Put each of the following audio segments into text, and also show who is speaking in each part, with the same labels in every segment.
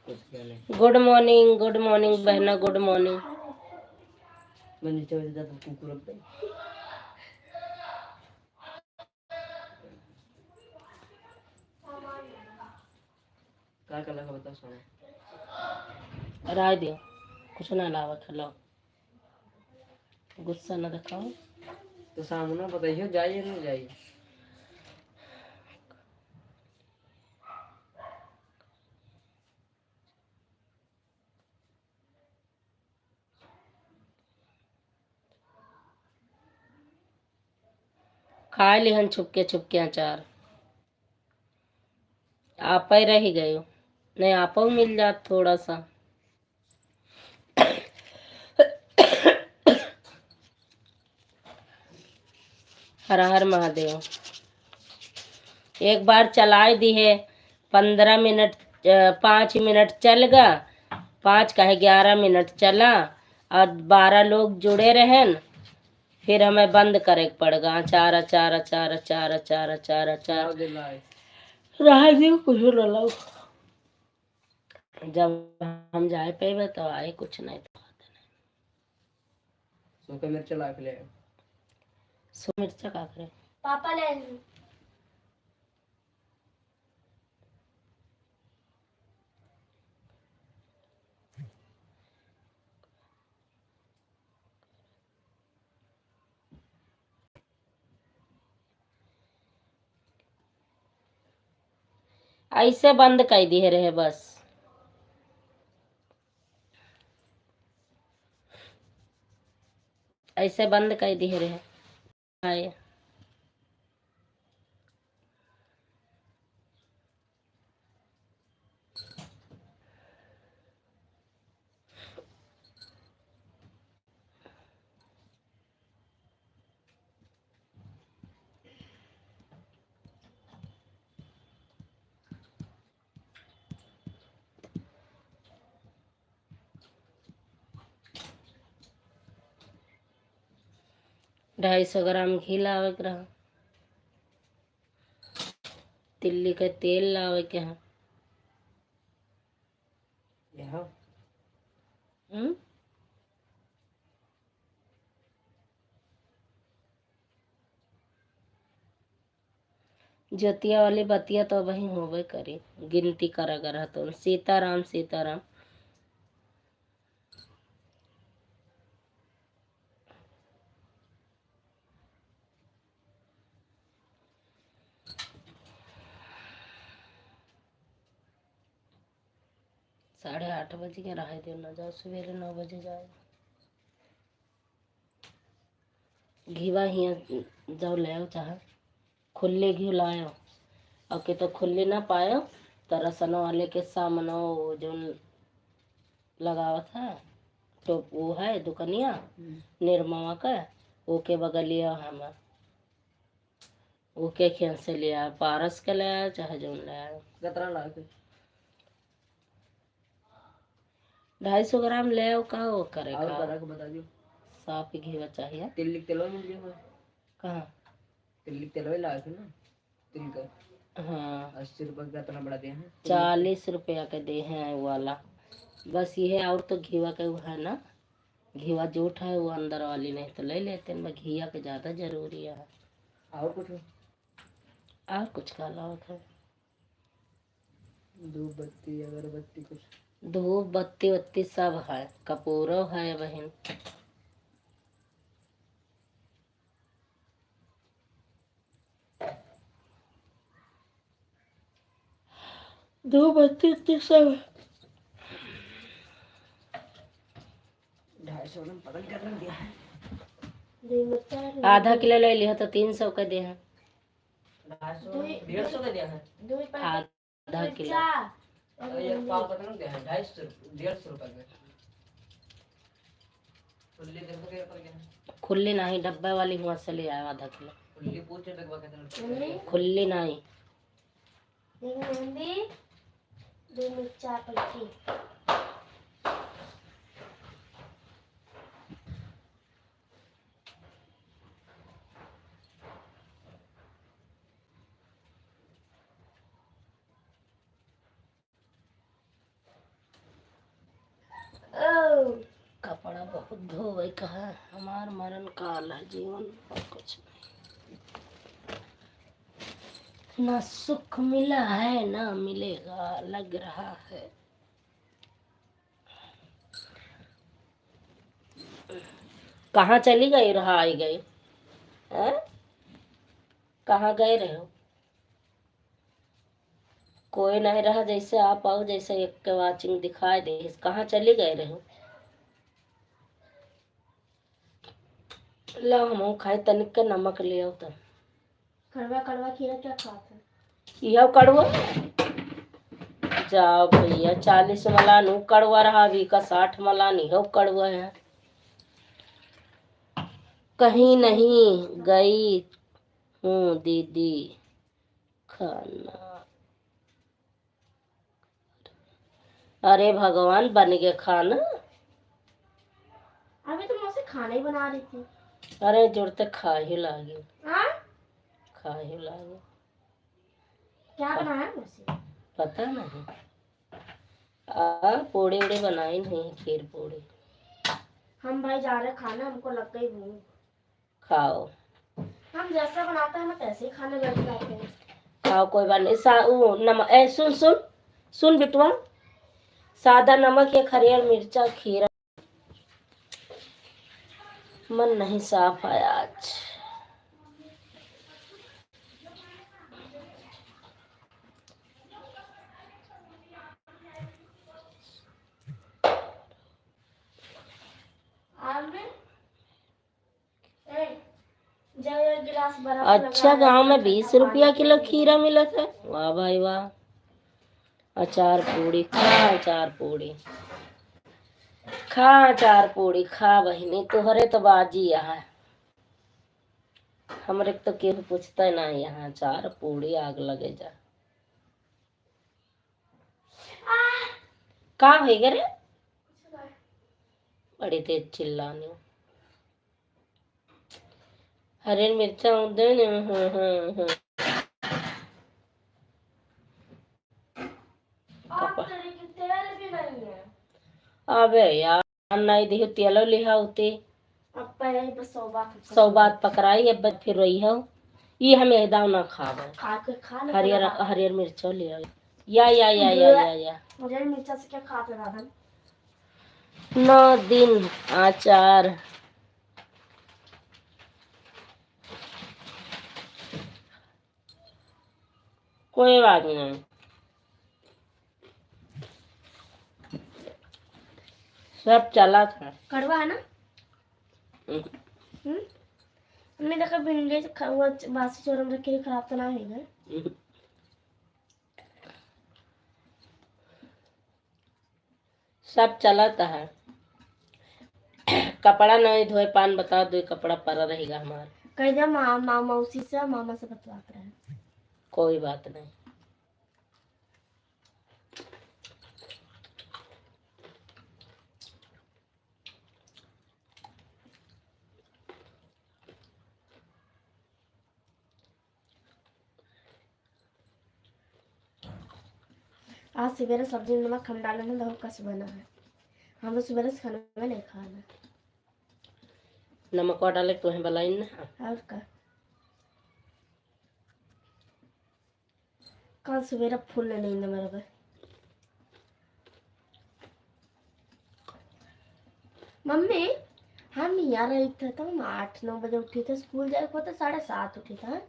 Speaker 1: Good morning बहना, good morning. मैं नीचे जाता कुकुर पे क्या कर लगा बता सुनो राय दियो कुछ ना लावा खिलाओ, गुस्सा ना दिखाओ। तो सामने बताइए जाइए नहीं जाइए। खा लिहन छुपके छुपके अचार, आप ही रह गए हो। नहीं आप मिल जात थोड़ा सा। हर हर महादेव। एक बार चलाई दी है 15 मिनट, 5 मिनट चल गा, 5 कहे 11 मिनट चला और 12 लोग जुड़े रहे न, फिर हमें बंद करे पड़ेगा। अचार अचार अचार अचार अचार अचार अचार रहा दियो कुछ न लो। जब हम जाए पे तो आए कुछ नहीं तो सूखे मिर्च ला के ले। सो मिर्चा का करे पापा ले ऐसे बंद कर दिए रहे बस। ऐसे बंद कर दिए रहे आए। $250 घी लावे के रहा, तिल्ली का तेल लावे के है। ज्योतिया वाली बतिया तो वही होवे करी, गिनती करा कर तो सीताराम सीताराम। साढ़े 8 बजे के रहा दे ना जाओ, सवेरे 9 बजे जाए। घीवा ही जाओ ले आओ, चाहे खुले घी लाओ और के तो खुले ना पायो तो रसना वाले के सामने वो जो लगावत है तो वो है दुकनिया निर्मवा का, वो के बगलिया हम वो के खेत से ले आया, पारस के ले आया चाहे जो ले आया। कितना लाके 250 ग्राम ले आओ का वो करे और बता के बता दियो। साफ घी चाहिए। तिल्ली तेल मिल गया कहाँ? तिल्ली तेल ला के ना तिल का। हाँ 80 रुपये का इतना बड़ा दे हैं, 40 रुपया के दे हैं वो वाला बस ये है। और तो घीवा का वो है ना, घीवा जूठ है वो अंदर वाली नहीं तो ले लेते हैं। घीया के ज़्यादा जरूरी है। और कुछ का अलावा है धूप बत्ती अगरबत्ती कुछ? धूप बत्ती वत्ती सब है, कपूरो है बहन। धूप बत्ती वत्ती सब। 250 में पकड़ कर रख दिया है। आधा किलो ले लिया तो 300 का दे हैं। 150 का दिया है आधा किलो। एक पाव का तो दिया है 250 रुपए में। खुली नहीं डब्बे वाली हुआ से ले आया आधा किलो। खुली पूछे तक कितना? खुली नहीं दो मिर्चा पलटी। धो भाई कहा हमार मरण काल है जीवन और कुछ नहीं, ना सुख मिला है ना मिलेगा लग रहा है। कहाँ चली गई रहा आई गई है? कहाँ गए रहे हो? कोई नहीं रहा, जैसे आप आओ जैसे एक के वाचिंग दिखाई दे। कहाँ चली गए रहे हो? ला हम खाए तनिक के नमक ले आओ तब।
Speaker 2: कड़वा कड़वा खीरा क्या खाते हैं?
Speaker 1: यह कड़वा जाओ भैया 40 मलानू कड़वा रहा, अभी का 60 मलानी हो कड़वा है। कहीं नहीं गई हूँ दीदी खाना। अरे भगवान बन गए खाना।
Speaker 2: अभी तो मुझसे खाना ही बना रही थी।
Speaker 1: अरे जुड़ते खा ही लागे।
Speaker 2: हाँ?
Speaker 1: खा ही लागे।
Speaker 2: क्या बनाया मुझसे?
Speaker 1: पता नहीं। पूड़ी उड़ी बनाई नहीं, खीर पूड़ी।
Speaker 2: हम भाई जा रहे खाना, हमको लग गई भूख।
Speaker 1: खाओ।
Speaker 2: हम जैसा बनाते हैं हम तैसे ही खाने बैठ जाते हैं।
Speaker 1: खाओ कोई बात नहीं। वो नमक सुन सुन सुन बिटवा, सादा नमक या हरियर मिर्चा खीरा। मन नहीं साफ है आज।
Speaker 2: गिलास बर्फ
Speaker 1: अच्छा गांव में 20 रुपया किलो खीरा मिला था। वाह भाई वाह। अचार पूड़ी खा, अचार पूड़ी खा, अचार पूड़ी खा बहिनी। तुहरे तो बाजी यहाँ, हमरे तो केहू पूछता ना यहाँ। अचार पूड़ी आग लगे जा। का है गे रे? बड़ी तेज चिल्लाने। हरे मिर्चा उधर अबे यार नहीं दिहो तेलो लिहा उते। सौ बात पकड़ाई अब फिर रही हो। ये हमें दाव ना खावे। हरियर हरियर मिर्चो ले आओ। या
Speaker 2: हरियर मिर्चा से क्या खाते दादा?
Speaker 1: 9 दिन आचार। कोई बात नहीं, सब चला था।
Speaker 2: कड़वा है ना? हमने देखा भिंडी बासी चोरम रखी खराब तो ना है।
Speaker 1: सब चलाता है। कपड़ा नहीं धोए पान बता दो, कपड़ा पड़ा रहेगा हमारा।
Speaker 2: कह दिया मामा मौसी से मामा से बतलात रहे।
Speaker 1: कोई बात नहीं।
Speaker 2: आज सवेरे सब्जी में नमक कम डाले ना, तो कस बना है। हम लोग सवेरे से खाना में नहीं खाना।
Speaker 1: नमक डाले तो है भलाई ना।
Speaker 2: और का कल सवेरे फुल नींद मेरे को। मम्मी हम यहाँ रहे थे तो हम 8-9 बजे उठी थे। स्कूल जाए को तो 7:30 उठी था।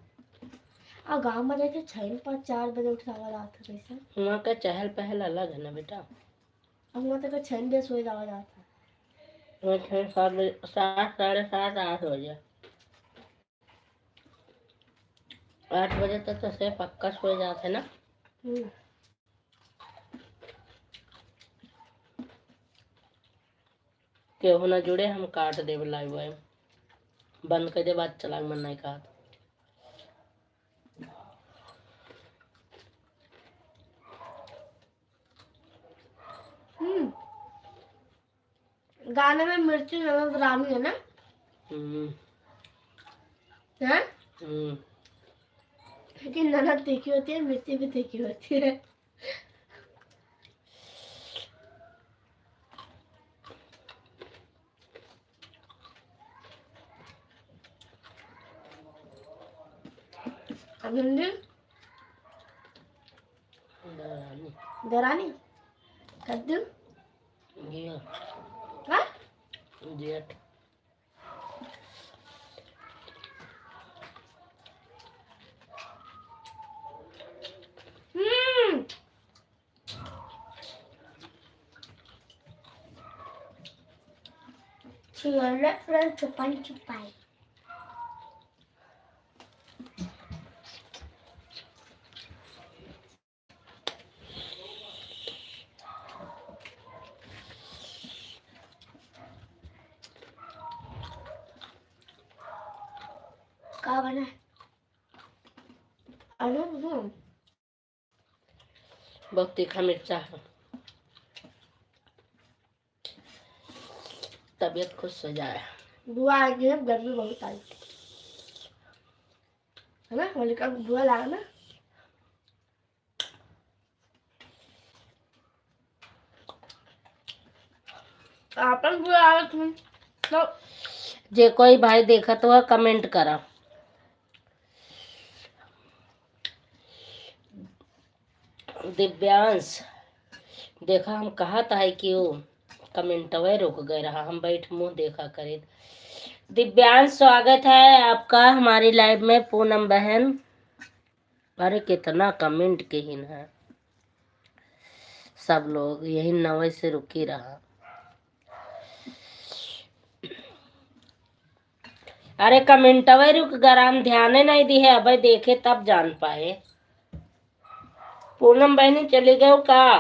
Speaker 2: और गाँव में जाके 6-4 बजे उठ जावा जाता कैसे?
Speaker 1: वहाँ का चहल पहल अलग है ना बेटा।
Speaker 2: अब वहाँ तक 6 बजे सो जावा जाता।
Speaker 1: 6-7 बजे, 7, 7:30, 8 बजे। 8 बजे तक तो से पक्का सो जाते ना। केहू ना जुड़े हम काट दे लाइव बंद कर दे, बात चला मन नहीं कहा।
Speaker 2: गाने में मिर्ची नमक रामी है ना? हाँ? लेकिन नमक तीखी होती है, मिर्ची भी तीखी होती है। भिंडी
Speaker 1: दरानी
Speaker 2: दरानी कद्दू
Speaker 1: ये
Speaker 2: हाँ
Speaker 1: जेठ
Speaker 2: फ्रेंड छुपाई छुपाई का बना आलू
Speaker 1: बहुत तीखा मिर्चा है, तबीयत खुश हो जाए।
Speaker 2: बुआ आ गई है, गर्मी बहुत आई है ना, होली का बुआ लगा ना। आपन बुआ आ तुम तो
Speaker 1: जे कोई भाई देखा तो कमेंट करा। दिव्यांश देखा, हम कहा था है कि वो कमेंट वे रुक गए रहा, हम बैठ मुंह देखा करे। दिव्यांश स्वागत है आपका हमारी लाइव में। पूनम बहन, अरे कितना कमेंट किन है, सब लोग यही नवे से रुकी रहा। अरे कमेंट वे रुक गराम ध्यान नहीं दी है, अब देखे तब जान पाए। पूनम बहनी चले गए का?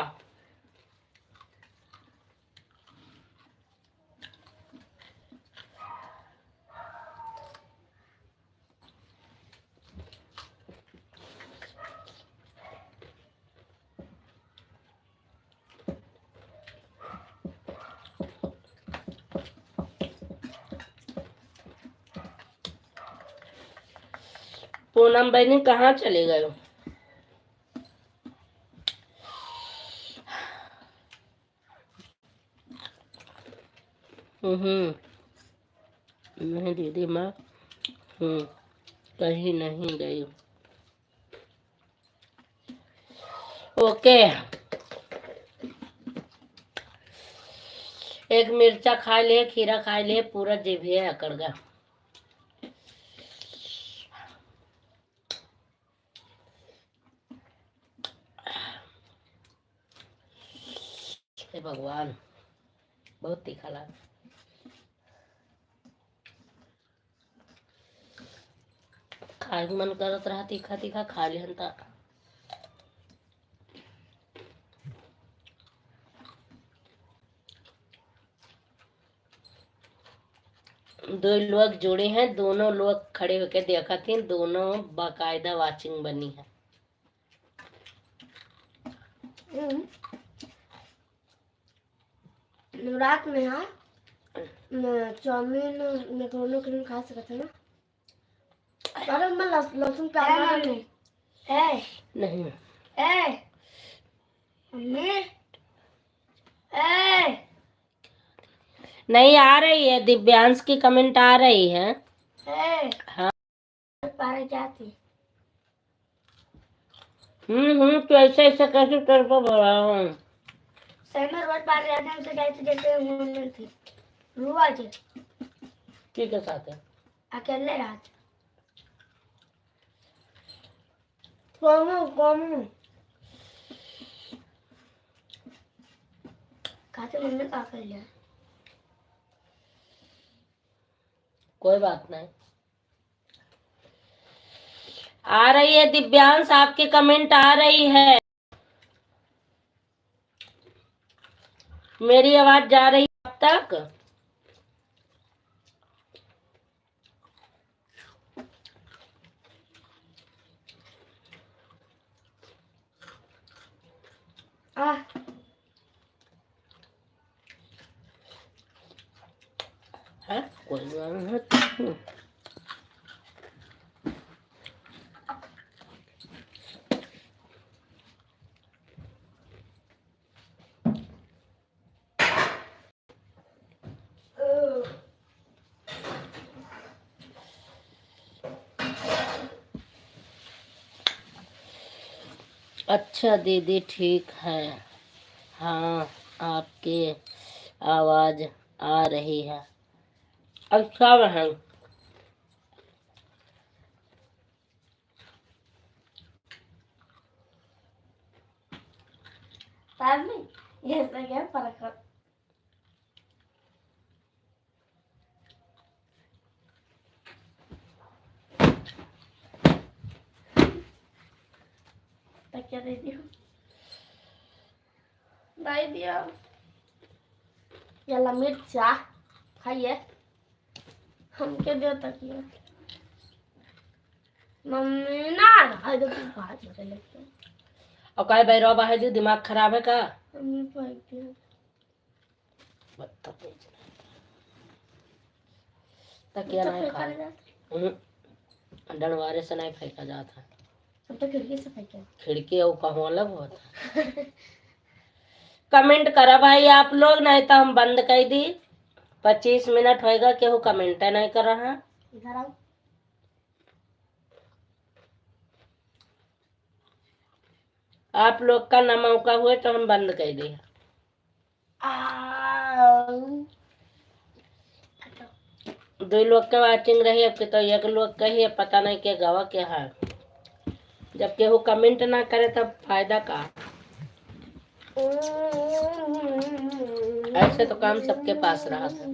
Speaker 1: पूनम बहनी कहाँ चले गए? नहीं दीदी मैं कहीं नहीं गई। ओके, एक मिर्चा खा ले, खीरा खा ले, पूरा जिभे अकड़ गया। हे भगवान, बहुत तीखा लगा। खाए मन करत रहा तीखा तीखा, खा लिहन ता। दो लोग जुड़े हैं, दोनों लोग खड़े होकर देखा थे, दोनों बाकायदा वाचिंग बनी है।
Speaker 2: रात में हाँ चाउमीन मैक्रोनी खा सकते ना। अरे मैं लहसुन प्याज नहीं
Speaker 1: नहीं
Speaker 2: मम्मी
Speaker 1: नहीं आ रही है, दिव्यांश की कमेंट आ रही है। हाँ
Speaker 2: जाती
Speaker 1: तो ऐसे ऐसे कैसे कर पा रहा हूँ।
Speaker 2: सही में रोज बाहर जाते हैं, उसे कहते जैसे घूमने थी रुआ जी
Speaker 1: ठीक है, साथ है
Speaker 2: अकेले रात कौन खाते मम्मी का कर लिया।
Speaker 1: कोई बात नहीं, आ रही है दिव्यांश, आपकी कमेंट आ रही है, मेरी आवाज जा रही है अब तक? है कोई नहीं। अच्छा दीदी ठीक है। हाँ आपकी आवाज आ रही है। अच्छा बहन।
Speaker 2: साहब नहीं ये ऐसा क्या फर्क है? तकिया दे दियो, दे दिया। ये मिर्चा खाइए, हम के दियो तकिया। मम्मी ना ना तो बात मुझे लगता है।
Speaker 1: और काय बैरवा बाहर दी, दिमाग खराब है का?
Speaker 2: मम्मी फेंक दिया।
Speaker 1: बदतमीज। तकिया नहीं
Speaker 2: फेंका
Speaker 1: खा।
Speaker 2: नहीं जाता।
Speaker 1: डंडवारे से नहीं फेंका जाता।
Speaker 2: अब तो खिड़की से फेंके।
Speaker 1: खिड़की और कहूँ अलग होता। कमेंट करा भाई आप लोग, नहीं तो हम बंद कर दी। 25 मिनट होएगा, केहू कमेंट नहीं कर रहा है।
Speaker 2: इधर आओ।
Speaker 1: आप लोग का ना मौका हुए तो हम बंद कर दिए। दो लोग के वाचिंग रही, अब तो एक लोग का ही पता नहीं क्या गवा क्या है। जब केहू कमेंट ना करे तब फायदा का। ऐसे तो काम सबके पास रहा था।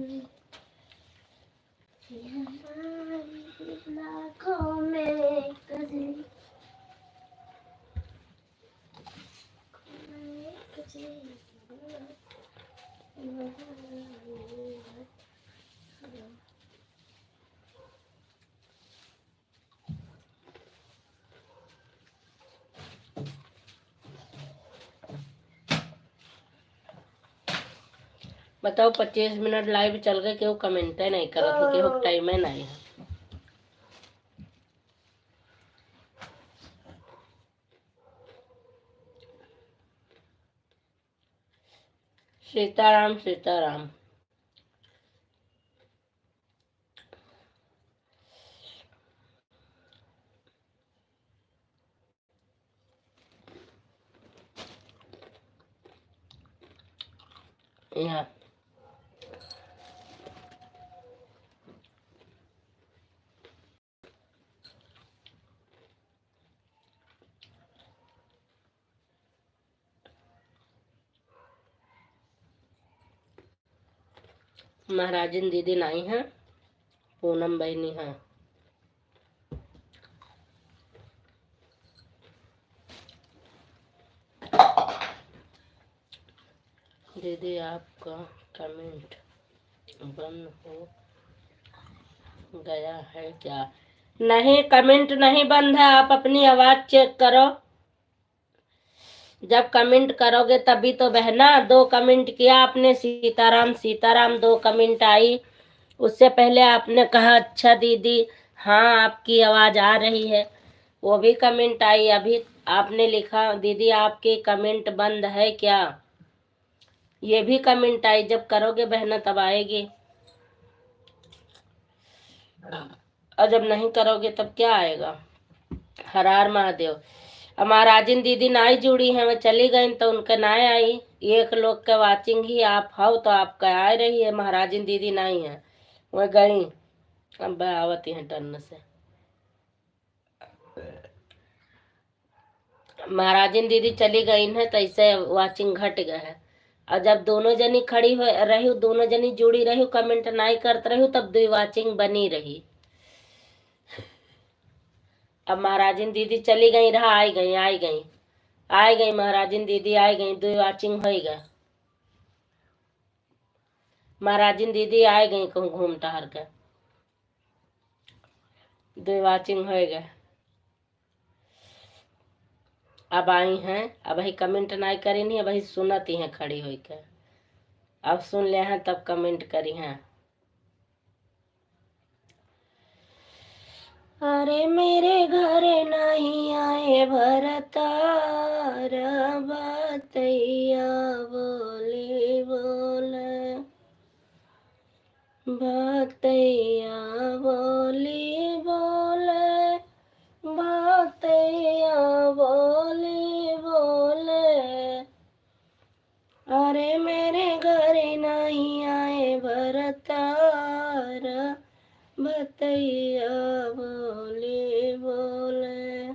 Speaker 1: बताओ 25 मिनट लाइव चल गए, केहू कमेंट नहीं कर रहा था, केहू टाइम है नहीं है। सीताराम सीताराम। यहाँ महाराजिन दीदी नहीं है, पूनम बहनी है। दीदी आपका कमेंट बंद हो गया है क्या? नहीं, कमेंट नहीं बंद है। आप अपनी आवाज चेक करो। जब कमेंट करोगे तभी तो बहना। 2 कमेंट किया आपने, सीताराम सीताराम 2 कमेंट आई। उससे पहले आपने कहा अच्छा दीदी, हाँ आपकी आवाज आ रही है, वो भी कमेंट आई। अभी आपने लिखा दीदी आपकी कमेंट बंद है क्या, ये भी कमेंट आई। जब करोगे बहना तब आएगी, और जब नहीं करोगे तब क्या आएगा। हर हर महादेव। महाराजिन दीदी नाई जुड़ी है, मैं चली गई तो उनका नाई आई। एक लोग का वाचिंग ही आप हो तो आपका आ रही है। महाराजिन दीदी नहीं है, वह गई। अब आवती है टर्न से। महाराजिन दीदी चली गई है तो ऐसे वाचिंग घट गए है। और जब दोनों जनी खड़ी हो रही, दोनों जनी जुड़ी रही, कमेंट नहीं करते रही, तब 2 वाचिंग बनी रही। अब महाराजिन दीदी चली गई रहा, आई गई आई गई आई गई, महाराजिन दीदी आई गई, 2 वाचिंग हो गए। महाराजिन दीदी आई गई कहूँ घूम टहर के, 2 वाचिंग हो गए। अब आई हैं, अब ही कमेंट नहीं करी नहीं, अब ही सुनती हैं खड़ी हो के। अब सुन ले हैं तब कमेंट करी हैं। अरे मेरे घर नहीं आए भरतार, बतैया बोले बोले, बतैया बोले बोले, बतैया बोले चिड़ैया बोली बोले,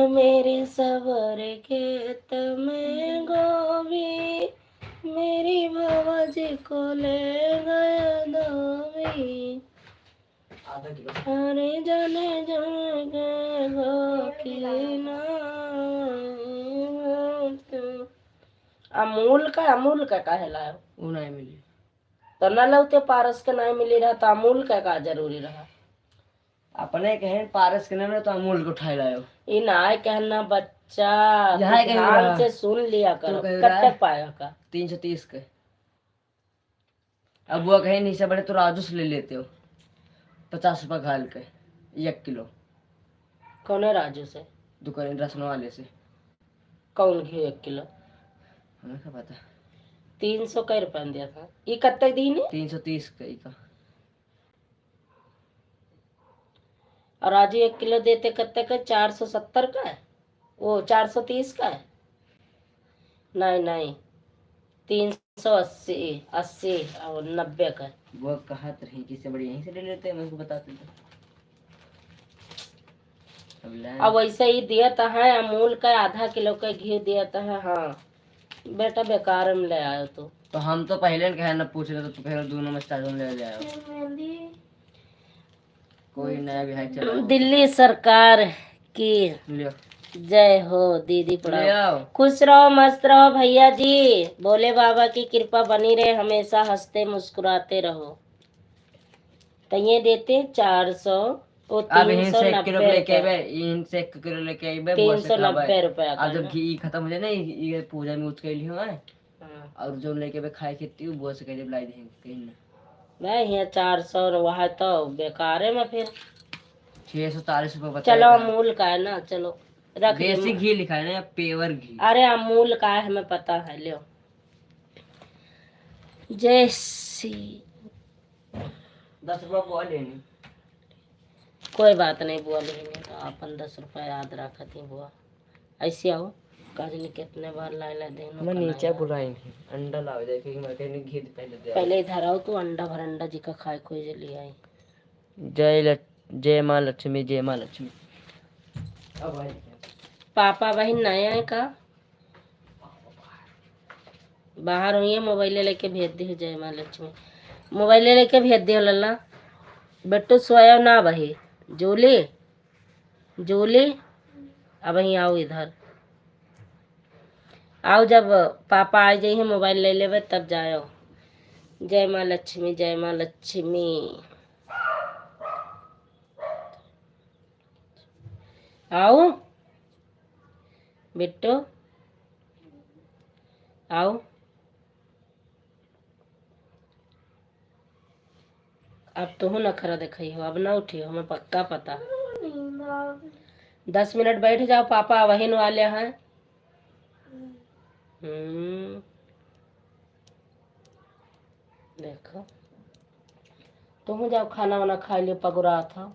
Speaker 1: मेरे सबर खेत में गोभी, मेरी बाबा जी को ले गया धोबी, अरे जाने जाने गो की ना। अमूल का काहे लायो? वो नहीं मिली तो न लौते पारस के नहीं मिली रहा तो अमूल का जरूरी रहा?
Speaker 3: अपने कहे पारस के नाम तो अमूल को उठाए लायो।
Speaker 1: ई ना कहना बच्चा,
Speaker 3: यहाँ कहीं
Speaker 1: ध्यान
Speaker 3: रहा।
Speaker 1: से सुन लिया करो।
Speaker 3: कहीं
Speaker 1: कब
Speaker 3: रहा।
Speaker 1: तक पाएगा का?
Speaker 3: 330 के। अब वो कहे नहीं से बड़े तो राजू से ले लेते हो 50 रुपया घाल के 1 किलो।
Speaker 1: कौन है राजू से?
Speaker 3: दुकान रसन वाले से।
Speaker 1: कौन घी 1 किलो?
Speaker 3: हमें क्या पता।
Speaker 1: 300 कई रुपया दिया था। ये कब तक दी ने?
Speaker 3: 330 का।
Speaker 1: और राजू 1 किलो देते कब तक है? 470 का है वो? 430 का है? नहीं 380 80 और 90 का है।
Speaker 3: वो कहा तो रही किससे बड़ी यहीं से ले लेते हैं, मैं उसको बताते थे।
Speaker 1: अब वैसे ही दिया था है अमूल का आधा किलो का घी दिया था है। हाँ बेटा बेकार में ले आयो तो
Speaker 3: हम तो पहले कहे न पूछ रहे तो तू कह 2 नंबर स्टार्ट ले आयो। कोई नया भी है चलो।
Speaker 1: दिल्ली सरकार की
Speaker 3: लियो
Speaker 1: जय हो। दीदी पढ़ाओ।
Speaker 3: लियो।
Speaker 1: खुश रहो मस्त रहो भैया जी, भोले बाबा की कृपा बनी रहे, हमेशा हंसते मुस्कुराते रहो। तो ये देते 400 वो
Speaker 3: अब इनसे 1 किलो
Speaker 1: 390
Speaker 3: लेके
Speaker 1: रुपया।
Speaker 3: आइबे, इनसे 1 किलो लेके आइबे
Speaker 1: 390 रुपया का
Speaker 3: अब जब
Speaker 1: ना।
Speaker 3: घी खत्म हो जाए ना ये पूजा में उसके लिए है
Speaker 1: हाँ।
Speaker 3: और जो लेके आइबे खाए खेती वो से कहे लाई देंगे कहीं ना।
Speaker 1: भाई यहाँ 400 वहाँ तो बेकार है। मैं फिर
Speaker 3: 640 रुपये बचा।
Speaker 1: चलो अमूल का है ना, चलो रख दे।
Speaker 3: देसी घी लिखा है ना या पेवर घी?
Speaker 1: अरे अमूल का है हमें पता है। लो जैसी
Speaker 3: 10 रुपया बुआ लेनी।
Speaker 1: कोई बात नहीं बुआ, लेने तो अपन 10 रुपया याद रखती बुआ। ऐसे आओ काजली कितने बार ला देना।
Speaker 3: मैं नीचे बुलाएंगे अंडा लाओ देखेंगे मैं कहने घी पहले दे।
Speaker 1: पहले इधर आओ तो अंडा भरंडा जी का खाए खोज ले आई।
Speaker 3: जय माँ लक्ष्मी जय माँ लक्ष्मी। अब आई
Speaker 1: पापा बहन नया है का? बाहर हुई है, मोबाइल लेके भेज दी। जय माँ लक्ष्मी मोबाइल लेके भेज दियो लल्ला। बेटू सोया ना बही जूली अब અહીં आओ इधर आओ। जब पापा आ जाइए मोबाइल ले लेवे तब जाओ। जय माँ लक्ष्मी जय माँ लक्ष्मी। आओ बिट्टू आओ। अब तो नखरा दिखाई हो, अब ना उठी हो, हमें पक्का पता। 10 मिनट बैठ जाओ, पापा वही वाले हैं। देखो तुम जाओ खाना वाना खा लियो, पगुरा था।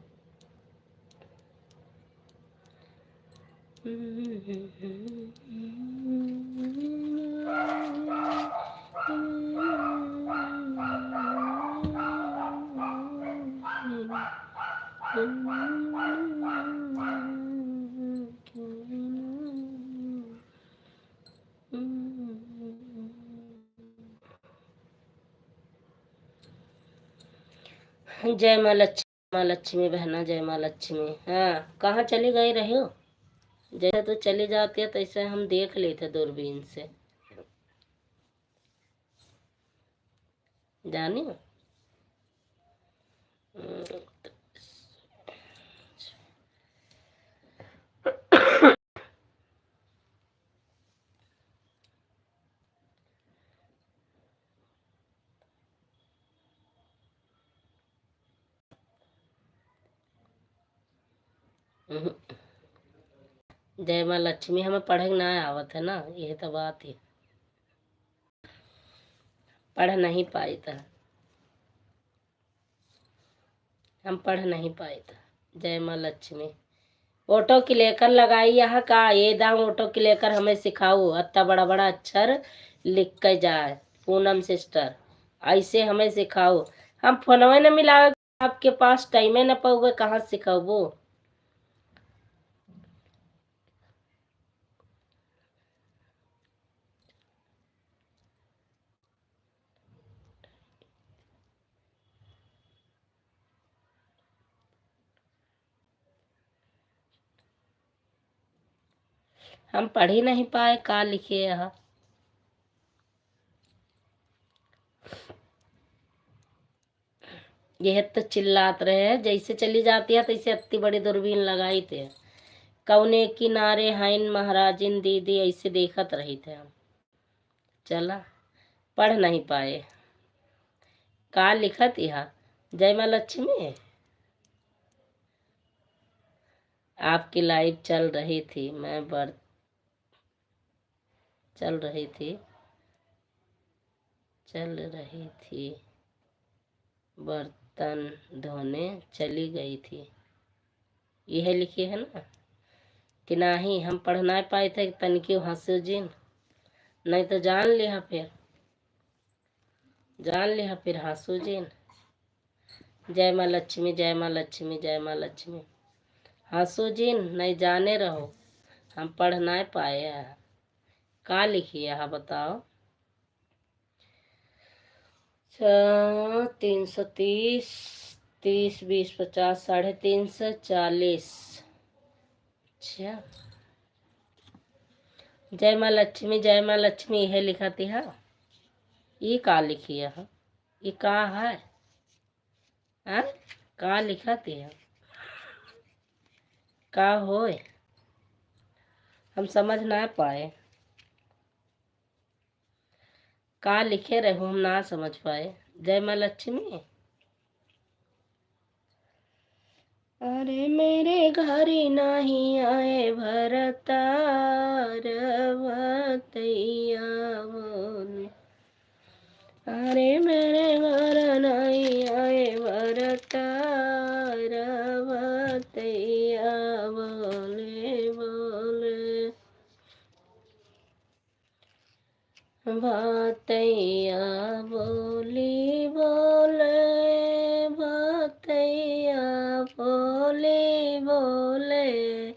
Speaker 1: जय माँ लक्ष्मी बहना जय माँ लक्ष्मी। हाँ कहाँ चली गई रही हो? जैसे तो चली जाती है तैसे हम देख लेते दूरबीन से। जानी हो? जय माँ लक्ष्मी हमें पढ़े ना आवत है ना, ये तो बात है। पढ़ नहीं पाई था, हम पढ़ नहीं पाए था। जय माँ लक्ष्मी ऑटो की लेकर लगाई यहाँ का ये दाम ऑटो की लेकर हमें सिखाओ। इतना बड़ा बड़ा अक्षर लिख कर जाए। पूनम सिस्टर ऐसे हमें सिखाओ। हम फोनवे न मिलावे, आपके पास टाइमे न पाऊगे, कहाँ सिखाबो। हम पढ़ ही नहीं पाए का लिखे यहाँ। यह तो चिल्लात रहे हैं, जैसे चली जाती है तैसे इतनी बड़ी दूरबीन लगाई थे। कौने किनारे हाइन महाराजिन दीदी, ऐसे देखत रही थे हम। चला पढ़ नहीं पाए का लिखत यहाँ। जय माँ लक्ष्मी। आपकी लाइव चल रही थी, मैं चल रही थी बर्तन धोने चली गई थी। यह लिखी है ना कि नहीं हम पढ़ नहीं पाए थे, तनिकी हंसो जिन, नहीं तो जान लिया फिर हंसो जिन। जय माँ लक्ष्मी, जय माँ लक्ष्मी, जय माँ लक्ष्मी। हंसो जिन, नहीं जाने रहो हम पढ़ नहीं पाए हैं। का लिखी है बताओ। 330, 30, 20, 50, 350, 40। जय माँ लक्ष्मी, जय माँ लक्ष्मी, यह लिखा थी। हाँ ये का लिखी है। ये का है। हाँ का लिखा थी। का होए हम समझ ना पाए। का लिखे रहे हम ना समझ पाए। जय माँ लक्ष्मी। अरे मेरे घर नहीं आए भरतार भतैया बोले। अरे मेरे घर नहीं आए भरतार भतैया बोले बोले। भतैया बोली बोले, भतैया बोली बोले।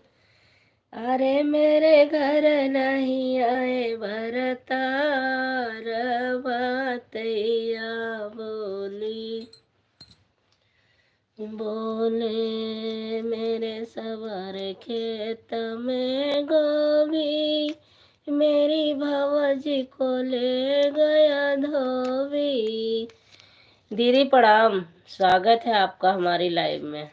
Speaker 1: अरे मेरे घर नहीं आए भरतार भतैया बोली बोले। मेरे सवर खेत में गोभी, मेरी भवजी को ले गया धोबी। दीदी प्रणाम, स्वागत है आपका हमारी लाइव में।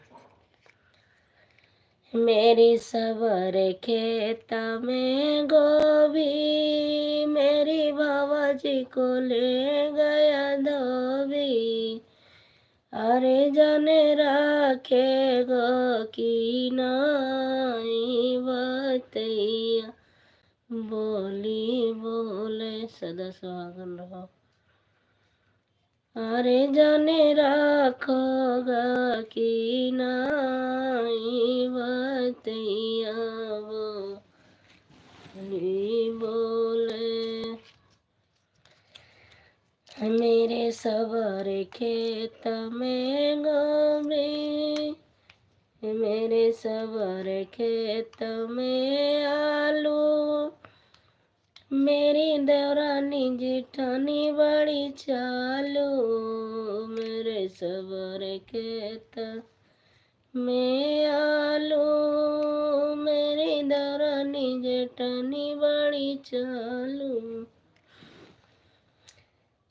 Speaker 1: मेरी सबर खेत में गोभी, मेरी भवजी को ले गया धोबी। अरे जाने राखे गो की नाई बतैया बोली बोले। सदा सुहागन रहो। अरे जाने राखोगा की नाई बतैया बोली बोले। मेरे सबर खेत में गोभी, मेरे सबर खेत में आलू, मेरी देवरानी जिठानी बड़ी चालू। मेरे सबर खेत में आलू, मेरी देवरानी जेठानी बड़ी चालू।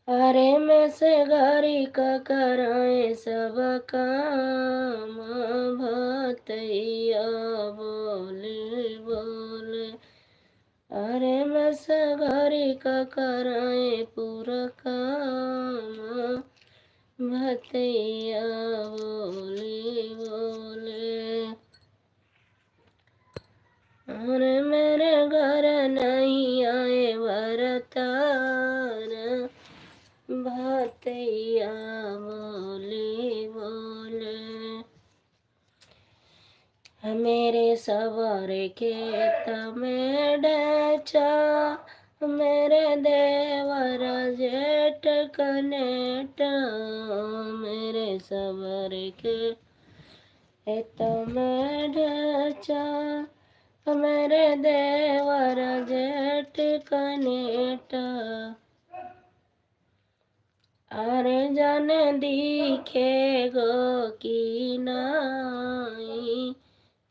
Speaker 1: अरे मैं से घरी का कराए सब काम भतैया बोले बोले। अरे मैं से घरी का कराए पूरा काम भतैया बोले बोले। अरे मेरे घर नहीं आए भरतार भतैया बोले बोले। मेरे सवार खेत में डचा, मेरे देवर जेठ कनेट मेरे सबर के तुम ढचा मेरे देवर जेठ कनेट अरे जाने दिखे गो की नाई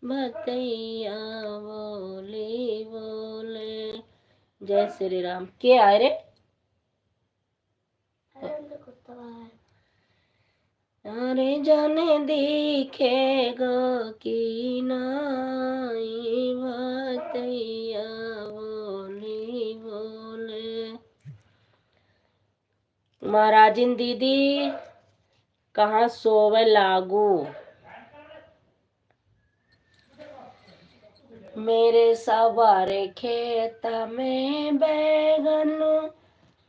Speaker 1: बतैया बोली बोले। जय श्री राम। के आए रे? अरे जाने दिखे गो की नाई बतैया बोली बोले। महाराजिन दीदी कहाँ सोवे लागू। मेरे सवारे खेत में बैगन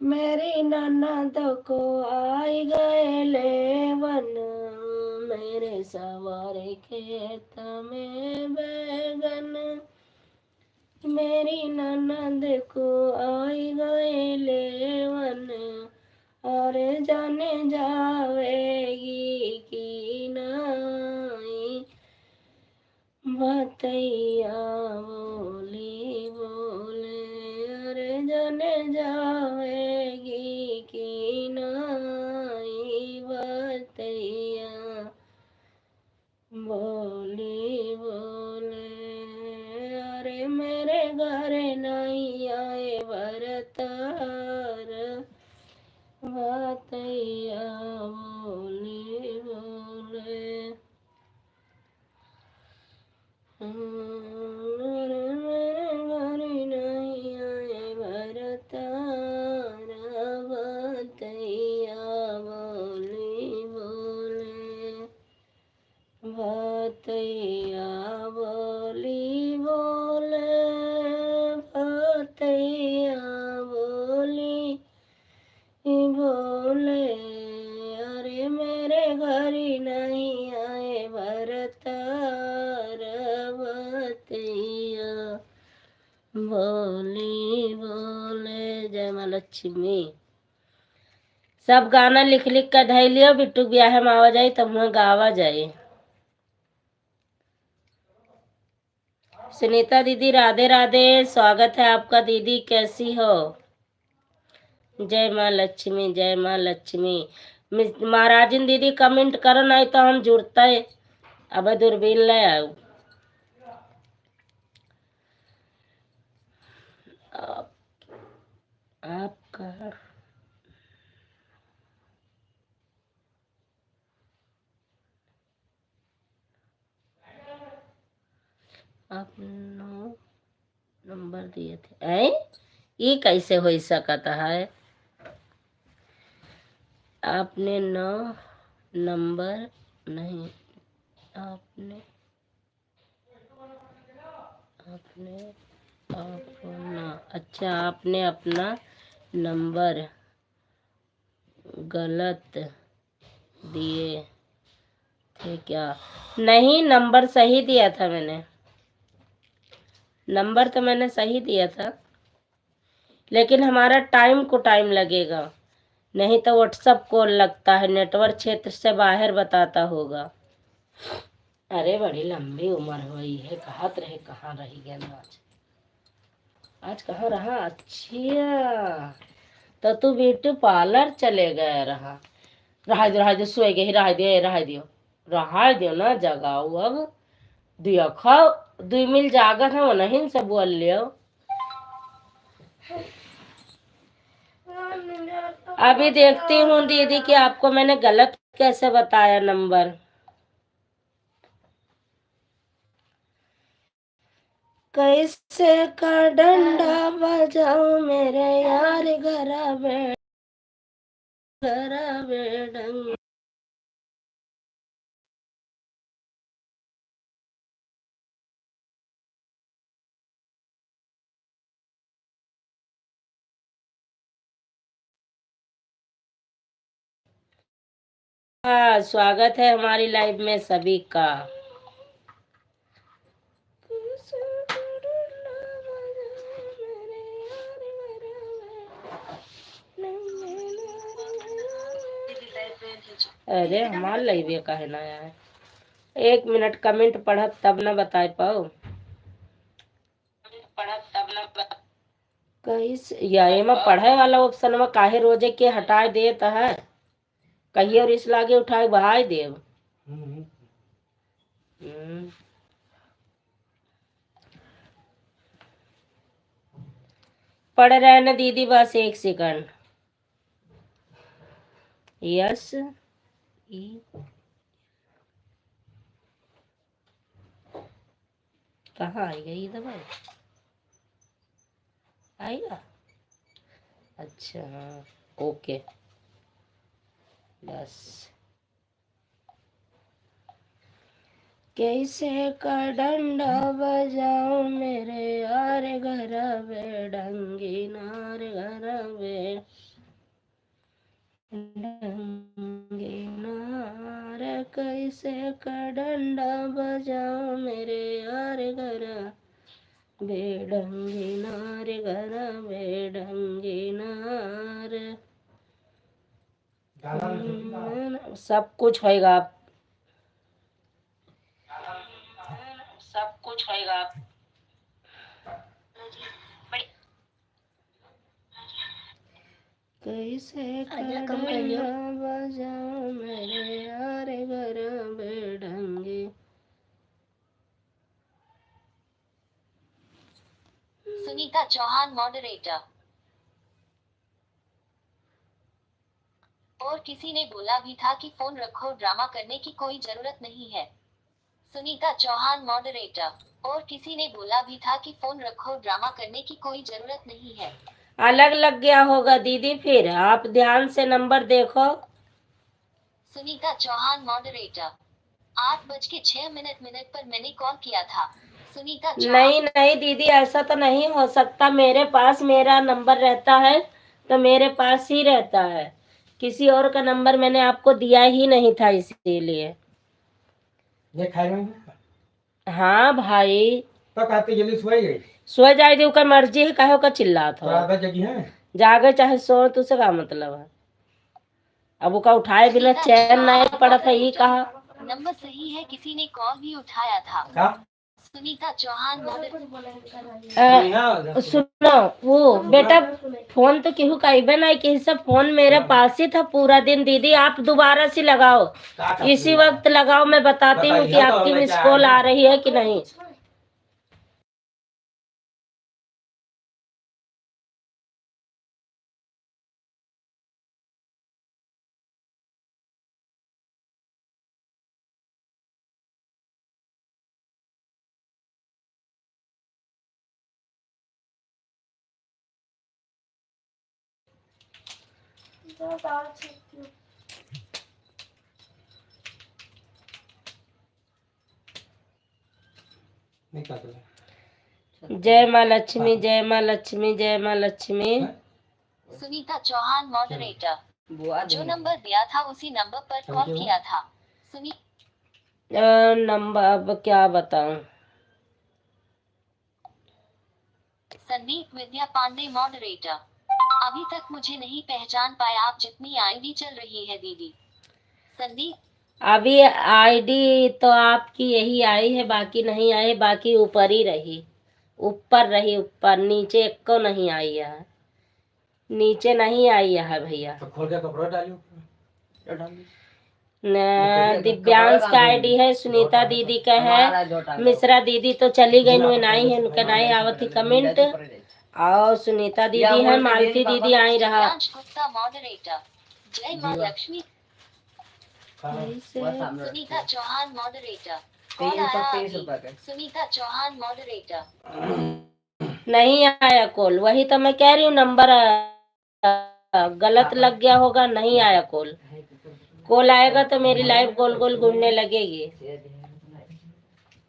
Speaker 1: मेरी ननद को आई गए लेवन। मेरे सवारे खेत में बैगन मेरी ननद को आई गए लेवन। और जाने जावेगी की नाई बतैया बोली बोले। अरे जाने जावेगी की नाई बतैया बोली बोले। अरे मेरे घर नहीं आए भरतार बतैया बोली बोले। मेरे घर नहीं आए भरतार बतैया बोली बोले। बतैया बोली बोले बतैया बोली बोले। अरे मेरे घर नहीं आए भरतार बतैया बोली बोले। जय माँ लक्ष्मी। सब गाना लिख लिख कर धै लियो। बिट्टू ब्याह में आवा जाए तब वहाँ गावा जाए। सुनीता दीदी राधे राधे। स्वागत है आपका दीदी। कैसी हो? जय माँ लक्ष्मी जय माँ लक्ष्मी। महाराजिन दीदी कमेंट करो नहीं तो हम जुड़ते है। अब दूरबीन ले आओ। आपका आप नंबर दिए थे ये कैसे हो सकता है? आपने नंबर नहीं आपने अपना अच्छा आपने अपना नंबर गलत दिए थे क्या? नहीं नंबर सही दिया था मैंने। नंबर तो मैंने सही दिया था लेकिन हमारा टाइम को टाइम लगेगा। नहीं तो व्हाट्सएप कॉल लगता है। नेटवर्क क्षेत्र से बाहर बताता होगा। अरे बड़ी लंबी उम्र हुई है। कहाँ रहे कहाँ रही गया आज कहाँ रहा? अच्छा तो तू ब्यूटी पार्लर चले गए रहा। रहा दो सोए गए। रहा दियो ना जगाओ। अब देखो 2 मिल जागत है वो नहीं सब बोल लियो। अभी देखती हूँ दीदी कि आपको मैंने गलत कैसे बताया नंबर। कैसे का डंडा बजाऊं मेरे यार घरा बेडंग। हाँ स्वागत है हमारी लाइव में सभी का। अरे हमार लइबे काहे ना आए। 1 मिनट कमेंट पढ़ब तब न बताए पाओ। कैसे या एमा पढ़े वाला ऑप्शन में काहे रोजे के हटाए देत है। कहियो रिस लागे उठाए बहाई देव। पढ़ रहे न दीदी बस 1 सेकंड। यस ई कहाँ आई गई दवाई आएगा। अच्छा हाँ ओके बस। कैसे का डंडा बजाओ मेरे यार घर बेडंगी नार घर बे डंगी नार। कैसे का डंडा बजाओ मेरे यार घर बेडंगी नार घर बेडंगी नार। सब कुछ होएगा सब कुछ होएगा। कैसे
Speaker 2: आजा, कम कर लियो।
Speaker 1: बजाओ मेरे यार घर बेढंगे।
Speaker 4: सुनीता चौहान मॉडरेटर। और किसी ने बोला भी था कि फोन रखो, ड्रामा करने की कोई जरूरत नहीं है। सुनीता चौहान मॉडरेटर। और किसी ने बोला भी था कि फोन रखो, ड्रामा करने की कोई जरूरत नहीं है।
Speaker 1: अलग लग गया होगा दीदी, फिर आप ध्यान से नंबर देखो।
Speaker 4: सुनीता चौहान मॉडरेटर। 8:06 पर मैंने कॉल किया था। सुनीता
Speaker 1: नहीं नहीं दीदी ऐसा तो नहीं हो सकता। मेरे पास मेरा नंबर रहता है तो मेरे पास ही रहता है। किसी और का नंबर मैंने आपको दिया ही नहीं था इसीलिए।
Speaker 5: ये खाएगा
Speaker 1: हाँ भाई
Speaker 5: तो कहते जल्दी सोई गई
Speaker 1: सो जाए दी का मर्जी है। कहो का चिल्ला
Speaker 5: तो
Speaker 1: था
Speaker 5: आधा जगी है
Speaker 1: जागे चाहे सो तुझसे का मतलब है। अब उसका उठाए बिना चैन नहीं पड़ा था ये कहा।
Speaker 4: नंबर सही है, किसी ने कॉल भी उठाया था।
Speaker 5: का
Speaker 4: सुनीता चौहान
Speaker 1: सुनो वो बेटा फोन तो केहू का इबे नहीं कि सब फोन मेरे पास ही था पूरा दिन। दीदी आप दोबारा से लगाओ, इसी वक्त लगाओ। मैं बताती हूँ कि आपकी मिस कॉल आ रही है कि नहीं। जय माँ लक्ष्मी जय माँ लक्ष्मी जय माँ लक्ष्मी।
Speaker 4: सुनीता चौहान मॉडरेटर। जो नंबर दिया था उसी नंबर पर कॉल किया था।
Speaker 1: नंबर अब क्या बताऊं।
Speaker 4: संदीप विद्या पांडे मॉडरेटर। अभी तक मुझे नहीं पहचान पाया आप, जितनी आईडी चल रही है दीदी। संदीप
Speaker 1: अभी आईडी तो आपकी यही आई है, बाकी नहीं आई। बाकी ऊपर ही रही, ऊपर रही ऊपर, नीचे एक को नहीं आई है। नीचे नहीं आई है भैया।
Speaker 5: तो खोल के कपड़ा डालियो
Speaker 1: दिव्यांश का आईडी है, सुनीता दीदी का है, मिश्रा दीदी तो चली गई नु नहीं है, उनका नहीं आवत ही कमेंट। और सुनीता दीदी है, मालती दीदी आई रहा।
Speaker 4: गुप्ता मॉडरेटर। जय माँ लक्ष्मी। सुनीता चौहान मॉडरेटर। कॉल आया अभी। सुनीता चौहान मॉडरेटर।
Speaker 1: नहीं आया कॉल, वही तो मैं कह रही हूँ नंबर गलत लग गया होगा, नहीं आया कॉल। कॉल आएगा तो मेरी लाइव गोल गोल घूमने लगेगी।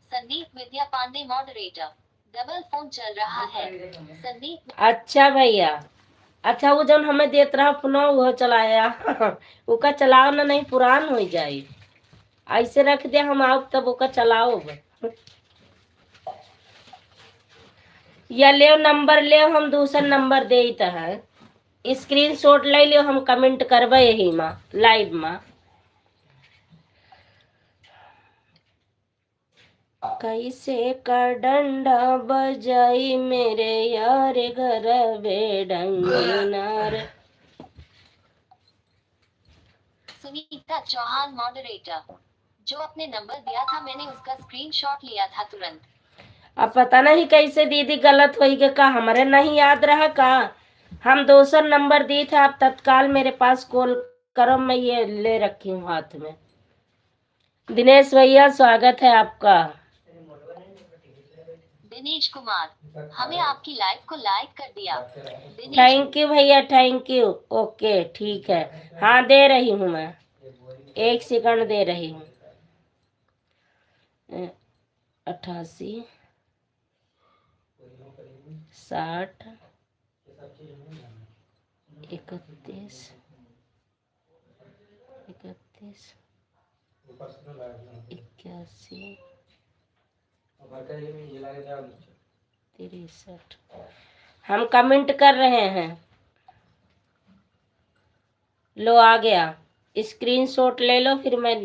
Speaker 4: Sandeep Vidya Pandey moderator. Double phone चल रहा है। संदीप
Speaker 1: अच्छा भैया, अच्छा वो जब हमें देत रहा पुनः वो चलाया उका चलाओ ना, नहीं पुरान हो जाए। ऐसे रख दे हम आओ तब उका चलाओ। या ले नंबर ले, हम दूसरा नंबर दे है, स्क्रीनशॉट ले लियो, हम कमेंट करबे यही माँ लाइव माँ। कैसे का डंडा बजाई मेरे यार घर बेडंगी नार।
Speaker 4: सुनीता चौहान मॉडरेटर, जो आपने नंबर दिया था मैंने उसका स्क्रीनशॉट लिया था तुरंत।
Speaker 1: अब पता नहीं कैसे दीदी गलत होई के का हमारे नहीं याद रहा का। हम दूसरा नंबर दी था, अब तत्काल मेरे पास कॉल करो, मैं ये ले रखी हूँ हाथ में। दिनेश भैया स्वागत है आपका।
Speaker 4: दिनेश कुमार, हमें आपकी लाइव को लाइक कर दिया।
Speaker 1: थैंक यू भैया, थैंक यू। ओके ठीक है, हाँ दे रही हूँ मैं, 1 सेकंड दे रही हूँ। 88 60 31 31 81 63। हम कमेंट कर रहे हैं। लो आ गया, स्क्रीनशॉट ले लो, फिर मैं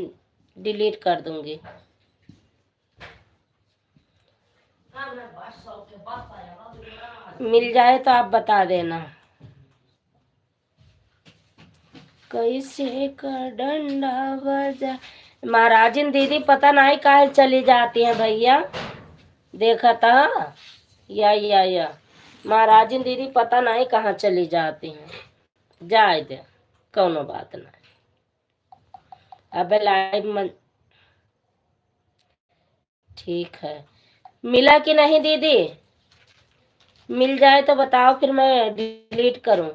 Speaker 1: डिलीट कर दूंगी। मिल जाए तो आप बता देना। कैसे का डंडा बजा। महाराजिन दीदी पता नहीं काहे चली जाती हैं भैया, देखा था या महाराजिन दीदी पता नहीं कहाँ चली जाती हैं। जाए दे, कोनो बात नहीं। अब लाइव में ठीक है। मिला कि नहीं दीदी? मिल जाए तो बताओ, फिर मैं डिलीट करूं।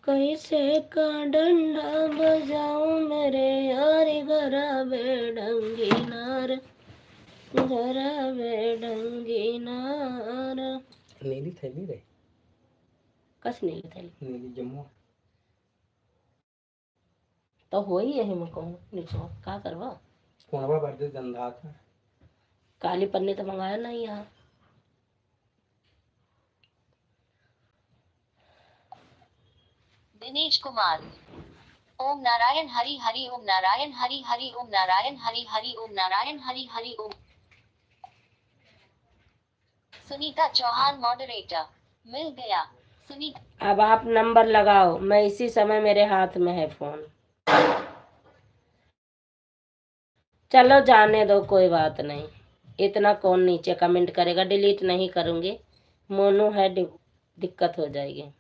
Speaker 1: कैसे का डंडा बजाऊं मेरे यार घर बेढंगी नार, घर बेढंगी नार।
Speaker 5: नीली थैली रे,
Speaker 1: कस नीली थैली
Speaker 5: नीली जम्मू
Speaker 1: तो हो ही यही में कहूँ नीचो का करवा।
Speaker 5: फोनवा भर दे धंधा था।
Speaker 1: काली पन्नी तो मंगाया नहीं यहाँ।
Speaker 4: दिनेश कुमार, ओम नारायण हरि हरि ओम नारायण हरि हरि ओम नारायण हरि हरि ओम नारायण हरि हरि ओम। सुनीता चौहान मॉडरेटर, मिल गया। सुनीता
Speaker 1: अब आप नंबर लगाओ, मैं इसी समय मेरे हाथ में है फोन। चलो जाने दो, कोई बात नहीं, इतना कौन नीचे कमेंट करेगा। डिलीट नहीं करूंगी, मोनू है, दिक्कत हो जाएगी।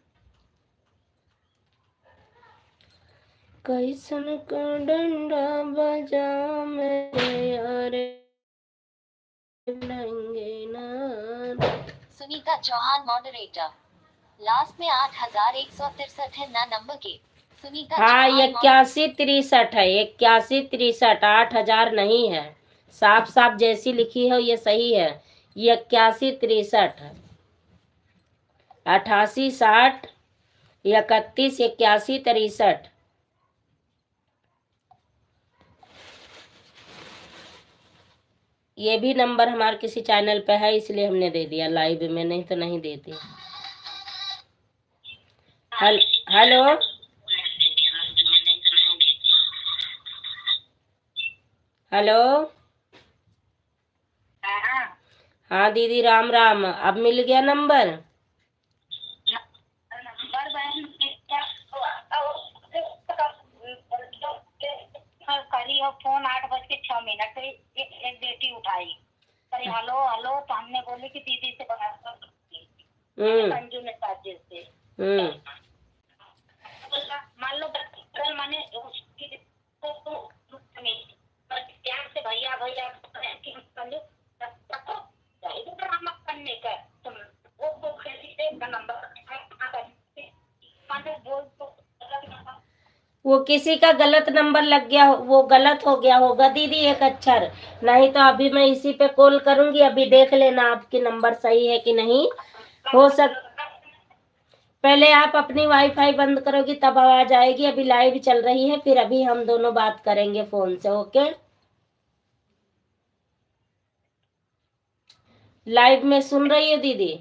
Speaker 1: कैसन का डंडा बजा मेरे यार बेढंगी नार।
Speaker 4: सुनीता चौहान मॉडरेटर, लास्ट में 8163 है ना नंबर के। सुनीता
Speaker 1: हाँ
Speaker 4: चौहान
Speaker 1: 8163 है, 8163, 8000 नहीं है। साफ साफ जैसी लिखी है ये सही है, ये 8163 है। 88 60 31 81 63। ये भी नंबर हमारे किसी चैनल पे है, इसलिए हमने दे दिया लाइव में, नहीं तो नहीं देती। Hello hello. हाँ दीदी राम राम, अब मिल गया नंबर।
Speaker 6: करी हो फोन 8:06 पे एक बेटी उठाई, करी हेलो हेलो, तो हमने बोली कि दीदी से बात कर, संजू ने साजिश से मान लो कल मैंने उसकी ध्यान से भैया भैया ड्रामा करने का तुम वो खेली का नंबर बोल तो
Speaker 1: वो किसी का गलत नंबर लग गया, वो गलत हो गया होगा दीदी एक अक्षर। नहीं तो अभी मैं इसी पे कॉल करूंगी, अभी देख लेना आपकी नंबर सही है कि नहीं। हो सक पहले आप अपनी वाईफाई बंद करोगी तब आवाज आएगी। अभी लाइव चल रही है, फिर अभी हम दोनों बात करेंगे फोन से। ओके, लाइव में सुन रही है दीदी?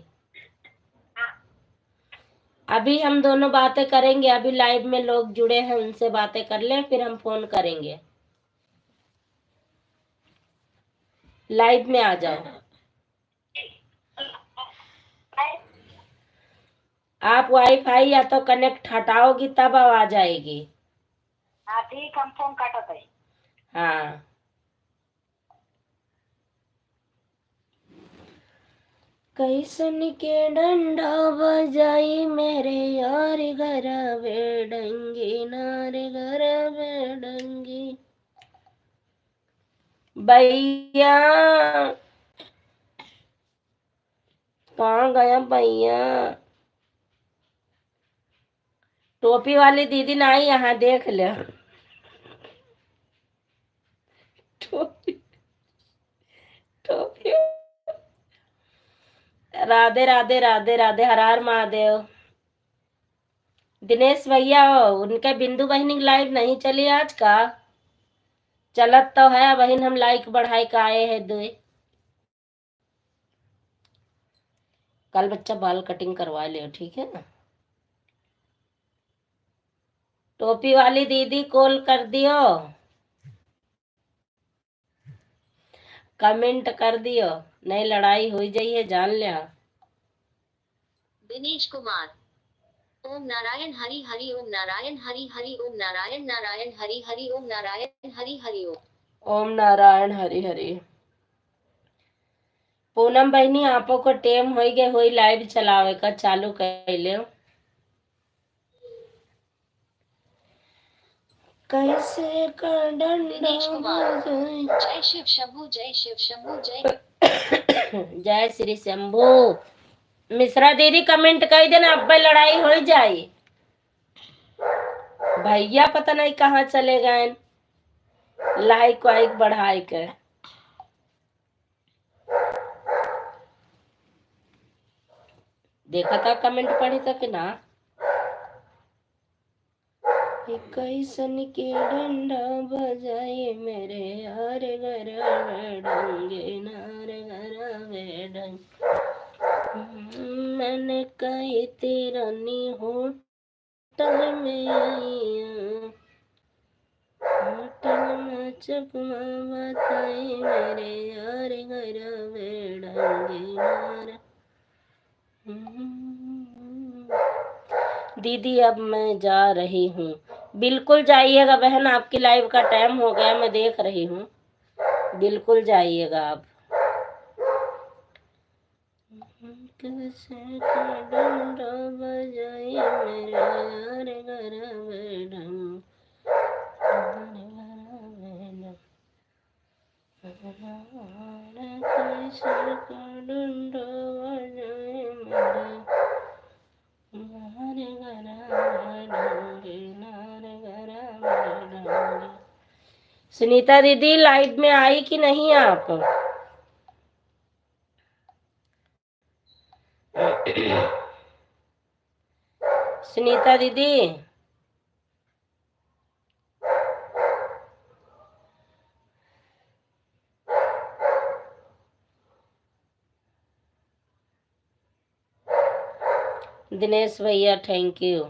Speaker 1: अभी हम दोनों बातें करेंगे, अभी लाइव में लोग जुड़े हैं उनसे बातें कर लें, फिर हम फोन करेंगे। लाइव में आ जाओ। आप वाईफाई या तो कनेक्ट हटाओगी तब आवाज आएगी।
Speaker 6: हाँ ठीक, हम फोन काटत है।
Speaker 1: हाँ, कैसन के डंडा बजाई मेरे यार घर बेडंगी, नारे घर बेडंगी। भैया कहाँ गया भैया? टोपी वाली दीदी ना आई, यहाँ देख ले। टोपी टोपी। राधे राधे राधे राधे, हर हर महादेव। दिनेश भैया उनके बिंदु बहनी लाइव नहीं चली आज का? चलत तो है बहन, हम लाइक बढ़ाई का आए हैं दो। कल बच्चा बाल कटिंग करवा लियो, ठीक है ना? टोपी वाली दीदी कॉल कर दियो, कमेंट कर दियो, नहीं लड़ाई हो जाइए जान लिया।
Speaker 4: दिनेश कुमार। ओम नारायण हरि हरि ओम नारायण हरि हरि ओम नारायण नारायण हरि हरि ओम नारायण हरि हरि ओम।
Speaker 1: ओम नारायण हरि हरि। पूनम बहनी आपो को टेम हो गए हुई लाइव चलावे का, चालू कर ले। कैसे का
Speaker 4: दिनेश कुमार।
Speaker 1: डंडा
Speaker 4: जय शिव शंभू, जय शिव शंभू, जय
Speaker 1: जय श्री शंभू। मिश्रा दीदी कमेंट कर देना, अब लड़ाई हो जाए। भैया पता नहीं कहाँ चले गए, लाइक वाइक बढ़ाई के। देखा था कमेंट पढ़ी था कि ना? कैसन के डंडा बजाए मेरे यार घर बेडंगे, नार घर बेडंग। मैंने कही तेरा नी होटल में आई, होटल में चकमा बताई मेरे यार घर बेडंगे, नार। दीदी अब मैं जा रही हूँ। बिल्कुल जाइएगा बहन, आपकी लाइव का टाइम हो गया, मैं देख रही हूँ। बिल्कुल जाइएगा आप। कैसे का डंडा बजाए मेरे यार घर बेडंग, कैसे का डंडा बजाए मेरे नारे घर बेडंगे, नारे घर बेडंगे। सुनीता दीदी लाइव में आई कि नहीं आप? सुनीता दीदी दिनेश भैया थैंक यू।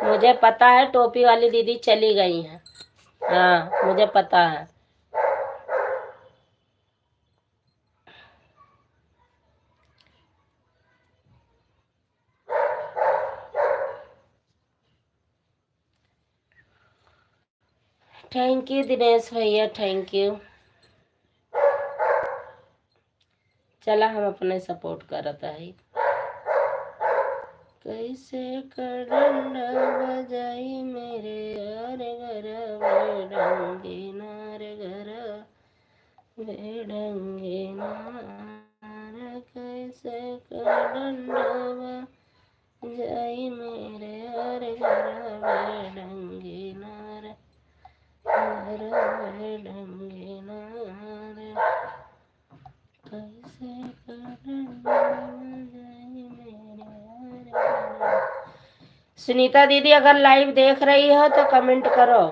Speaker 1: मुझे पता है टोपी वाली दीदी चली गई हैं। हाँ मुझे पता है। थैंक यू दिनेश भैया, थैंक यू। चला हम अपने सपोर्ट करता है। कैसे कर डंडा बजाई मेरे यार घर बेडंगे, नार घर बेढंगी नार कैसे डंडवा जाई मेरे हर घर बेढंगी नार घर बेढंगी नार कैसे डंडवा जाई मेरे हर घर। सुनीता दीदी अगर लाइव देख रही हो तो कमेंट करो।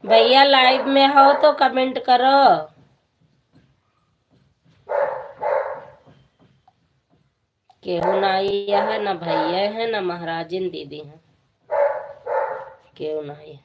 Speaker 1: भैया लाइव में हो तो कमेंट करो। केहू नाई है ना भैया है ना महाराजिन दीदी है, केहू नाई है।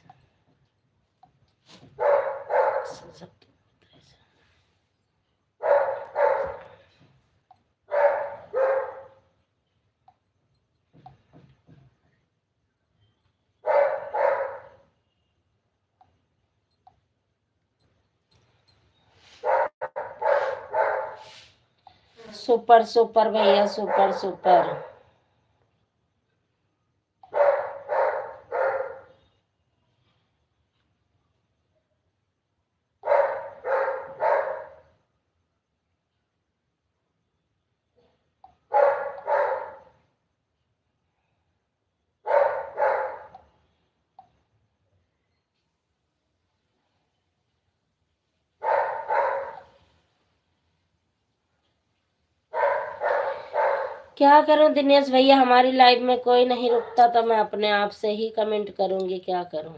Speaker 1: सुपर सुपर भैया, सुपर सुपर। क्या करूं दिनेश भैया, हमारी लाइव में कोई नहीं रुकता तो मैं अपने आप से ही कमेंट करूंगी, क्या करूं।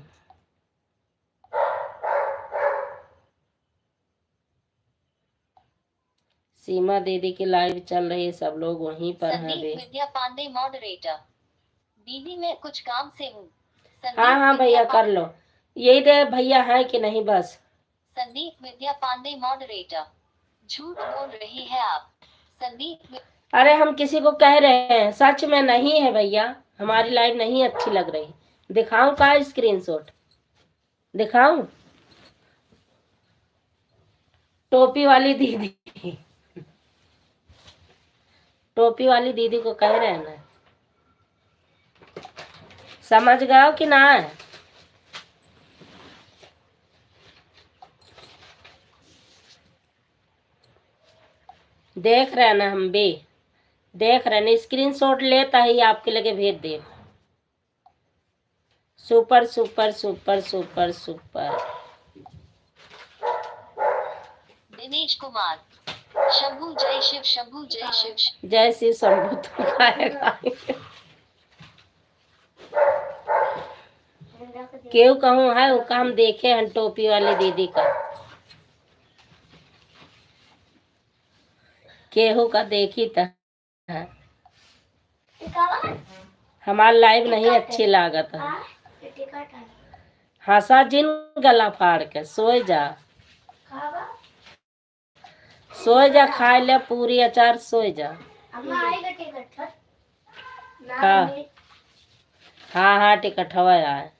Speaker 1: सीमा दीदी की लाइव चल रही है, सब लोग वहीं पर हैं
Speaker 4: संदीप विद्या पांडे मॉडरेटर। दीदी मैं कुछ काम से हूँ।
Speaker 1: हाँ हाँ भैया कर लो, यही दे भैया है कि नहीं बस।
Speaker 4: संदीप विद्या पांडे मॉडरेटर। झूठ बोल रही है आप संदीप।
Speaker 1: अरे हम किसी को कह रहे हैं, सच में नहीं है भैया, हमारी लाइव नहीं अच्छी लग रही। दिखाऊं का स्क्रीनशॉट दिखाऊं? टोपी वाली दीदी, टोपी वाली दीदी को कह रहे हैं ना, समझ गए कि ना? देख रहे हैं ना, हम भी देख रहे हैं, स्क्रीनशॉट लेता ही आपके लगे भेज दे। Super super super super super.
Speaker 4: Dinesh Kumar. Shambhu जय शिव, शंभू जय शिव।
Speaker 1: जय शिव शंभू तो खाएगा। क्यों कहूँ है वो काम देखे हैं टोपी वाली दीदी का, केहू का देखी था। हमारी लाइव नहीं अच्छी लागत है। हंसा जिन गला फाड़ के सोए जा, सोए जा, खाए ले पूरी अचार, सोए जा। का हाँ हाँ टिकट हवा यार,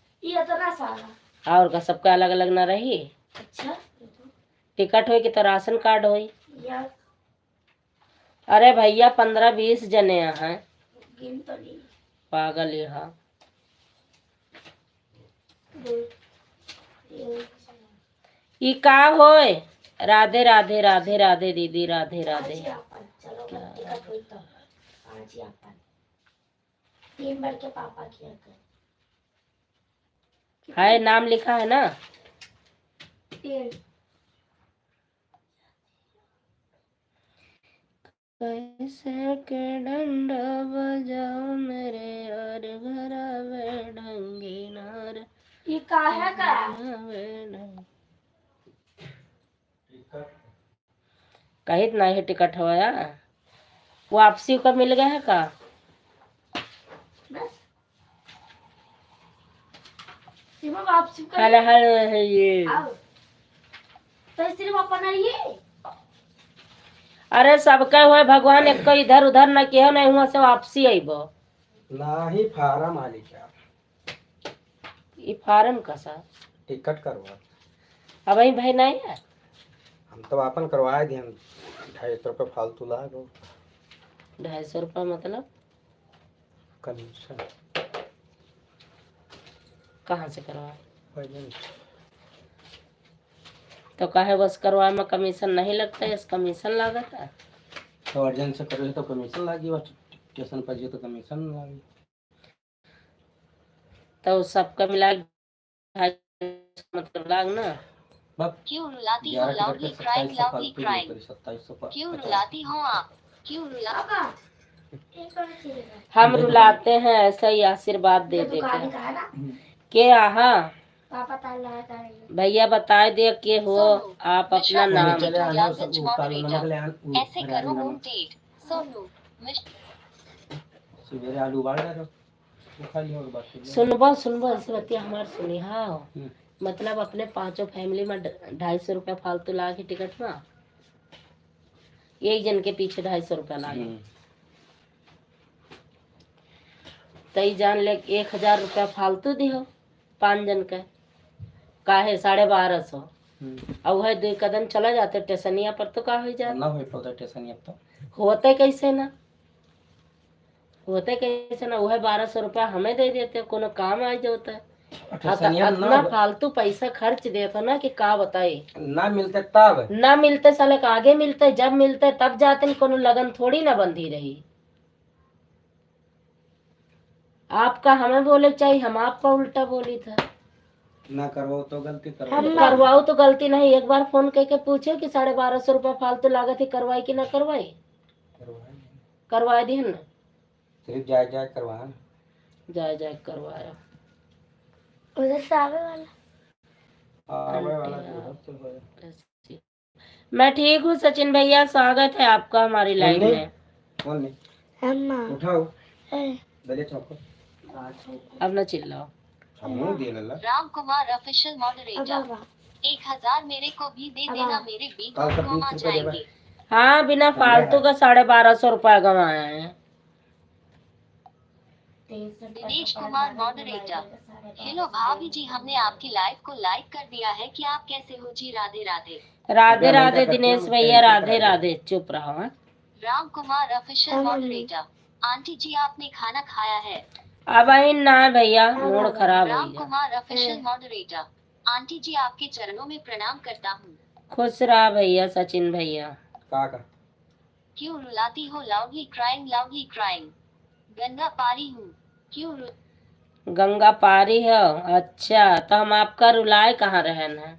Speaker 1: और का सबका अलग अलग ना रही।
Speaker 2: अच्छा
Speaker 1: टिकट होई कि तो राशन कार्ड होई। अरे भैया 15-20 जने हैं, पागल यहाँ। ई का होए? राधे राधे राधे राधे दीदी, राधे राधे।
Speaker 2: तीन बार के पापा किया कर
Speaker 1: है, नाम लिखा है ना? कैसे के डंडा बजाओ मेरे हर घर बेढंगी नार।
Speaker 2: ये का है का?
Speaker 1: कहीं ना ही टिकट होया, वापसी का मिल गया है का?
Speaker 2: वापसी का
Speaker 1: हल हल है ये।
Speaker 2: तो सिर्फ अपना ही है।
Speaker 1: अरे सबका हुआ भगवान, एक इधर उधर न के नहीं हुआ से वापसी आईबो
Speaker 5: ना ही फार्म आली क्या?
Speaker 1: ई फार्म का सा
Speaker 5: टिकट करवा।
Speaker 1: अब वही भाई नहीं है।
Speaker 5: हम तो अपन करवाए थे, हम 250 रुपये फालतू ला गो
Speaker 1: 250 रुपये मतलब
Speaker 5: कमीशन।
Speaker 1: कहाँ से करवाए?
Speaker 5: पहले
Speaker 1: तो काहे बस करवाए में कमीशन नहीं लगता है, इस कमीशन लागत है।
Speaker 5: तो अर्जेंट से करे तो कमीशन लागी, और स्टेशन पर जाइए तो कमीशन लागी।
Speaker 1: तो सबका मिला के 250 मतलब लाग ना।
Speaker 5: बस
Speaker 4: क्यों रुलाती हो
Speaker 5: 11 टिकट
Speaker 4: लाउडली
Speaker 5: पे
Speaker 4: क्राइंग
Speaker 5: 2700
Speaker 4: लाउडली
Speaker 5: फालतू
Speaker 4: क्राइंग?
Speaker 5: 2700
Speaker 4: क्यों रुलाती हो आप? क्यों रुला
Speaker 2: पापा एक और चीज है।
Speaker 1: हम रुलाते हैं ऐसा ही आशीर्वाद दे दे
Speaker 2: दुकान
Speaker 1: के।
Speaker 2: का है ना
Speaker 1: के हाँ
Speaker 2: पापा ताला करेंगे।
Speaker 1: भैया बता दे के हो
Speaker 4: सोनू,
Speaker 1: आप अपना
Speaker 4: मिश्रा
Speaker 1: नाम।
Speaker 5: चले आने
Speaker 4: या
Speaker 5: और सब
Speaker 4: कुछ
Speaker 5: वो कालू नमक ले आन, वो
Speaker 4: ऐसे
Speaker 5: हरियाली
Speaker 4: करो
Speaker 5: नमक।
Speaker 4: Moon date. सोनू
Speaker 5: सवेरे आलू उबाल रहा था, वो खा लिया और बाकी
Speaker 1: सुनबो ऐसे बतिया हमार सुनी हाँ।
Speaker 5: हम्म।
Speaker 1: मतलब अपने पांचों फैमिली में 250 रुपया फालतू ला के टिकट में एक जन के पीछे 250 रुपया लागे। तई जान ले 1000 रुपया फालतू दिहो 5 जन के काहे 1250। अब वह 2 कदम चला जाते स्टेशनिया पर तो का हो जाए।
Speaker 5: ना हो पाता स्टेशन अब तो।
Speaker 1: होते कैसे ना वह 1200 रुपया हमें दे देते कोनो काम आ जाता है।
Speaker 5: स्टेशनिया ना
Speaker 1: इतना फालतू पैसा खर्च देते ना कि का बताए।
Speaker 5: ना मिलते तब
Speaker 1: ना मिलते साले का आगे मिलते, जब मिलते तब जाते नहीं, कोनो लगन थोड़ी ना बंधी रही। आपका हमें बोले चाहिए, हम आपका उल्टा बोली था।
Speaker 5: ना करवाओ तो गलती करो।
Speaker 1: हम करवाओ तो गलती नहीं, एक बार फोन करके पूछे कि 1250 रुपया फालतू लागत है, करवाई कि ना करवाई? करवा दी ना,
Speaker 5: सिर्फ जाए जाए करवाया।
Speaker 1: जाए करवाया।
Speaker 2: उधर से आवे वाला
Speaker 5: आवे वाला जो है तो है।
Speaker 1: मैं ठीक हूँ सचिन भैया, स्वागत है आपका हमारी लाइव में।
Speaker 5: कौन नहीं
Speaker 2: अम्मा
Speaker 5: उठाओ
Speaker 2: ए
Speaker 5: दले चौको
Speaker 1: अब ना चिल्लाओ।
Speaker 5: मुंह दे लला।
Speaker 4: Ram Kumar official moderator.
Speaker 2: पापा
Speaker 4: 1000 मेरे को भी दे देना, मेरे बीट
Speaker 5: कल का
Speaker 4: घुमा
Speaker 5: 20 रुपये देगा।
Speaker 4: जाएंगे।
Speaker 1: हाँ बिना फालतू का 1250 रुपया गंवाया है।
Speaker 4: दिनेश कुमार मॉडरेटर। हेलो भाभी जी, हमने आपकी लाइव को लाइक कर दिया है कि आप कैसे हो जी? राधे राधे।
Speaker 1: राधे राधे दिनेश भैया, राधे राधे। चुप रहो हाँ?
Speaker 4: Ram Kumar official moderator. Aunty जी आपने खाना खाया है?
Speaker 1: अब आई ना भैया, मूड खराब हो
Speaker 4: राम
Speaker 1: गया।
Speaker 4: Kumar official moderator. आंटी जी आपके चरणों में प्रणाम करता हूँ।
Speaker 1: खुश रहा भैया सचिन भैया।
Speaker 5: का
Speaker 4: क्यों रुलाती हो लाउडली क्राइंग? गंगा पारी हूँ। क्यों
Speaker 1: गंगा पारी है? अच्छा तो हम आपका रुलाए कहाँ रहन है।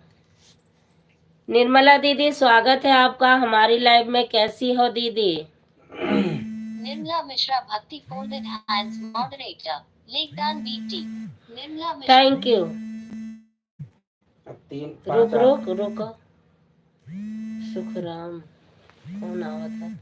Speaker 1: निर्मला दीदी स्वागत है आपका हमारी लाइव में, कैसी हो दीदी?
Speaker 4: Nirmala Mishra Bhakti folded hands moderator. Lake down BT. Nirmala Mishra.
Speaker 1: Thank you.
Speaker 5: अब 3
Speaker 1: रुक
Speaker 5: 5
Speaker 1: रुक रुक, सुखराम कौन आवा था?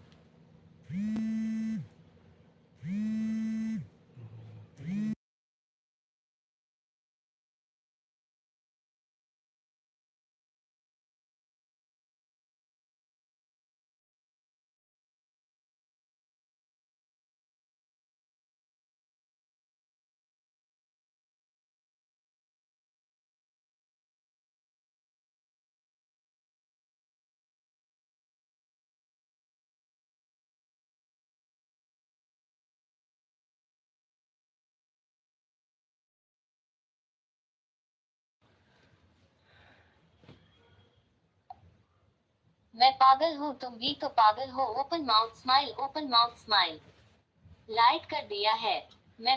Speaker 4: मैं पागल हूँ, तुम भी तो पागल हो। Open mouth smile. लाइक कर दिया है। मैं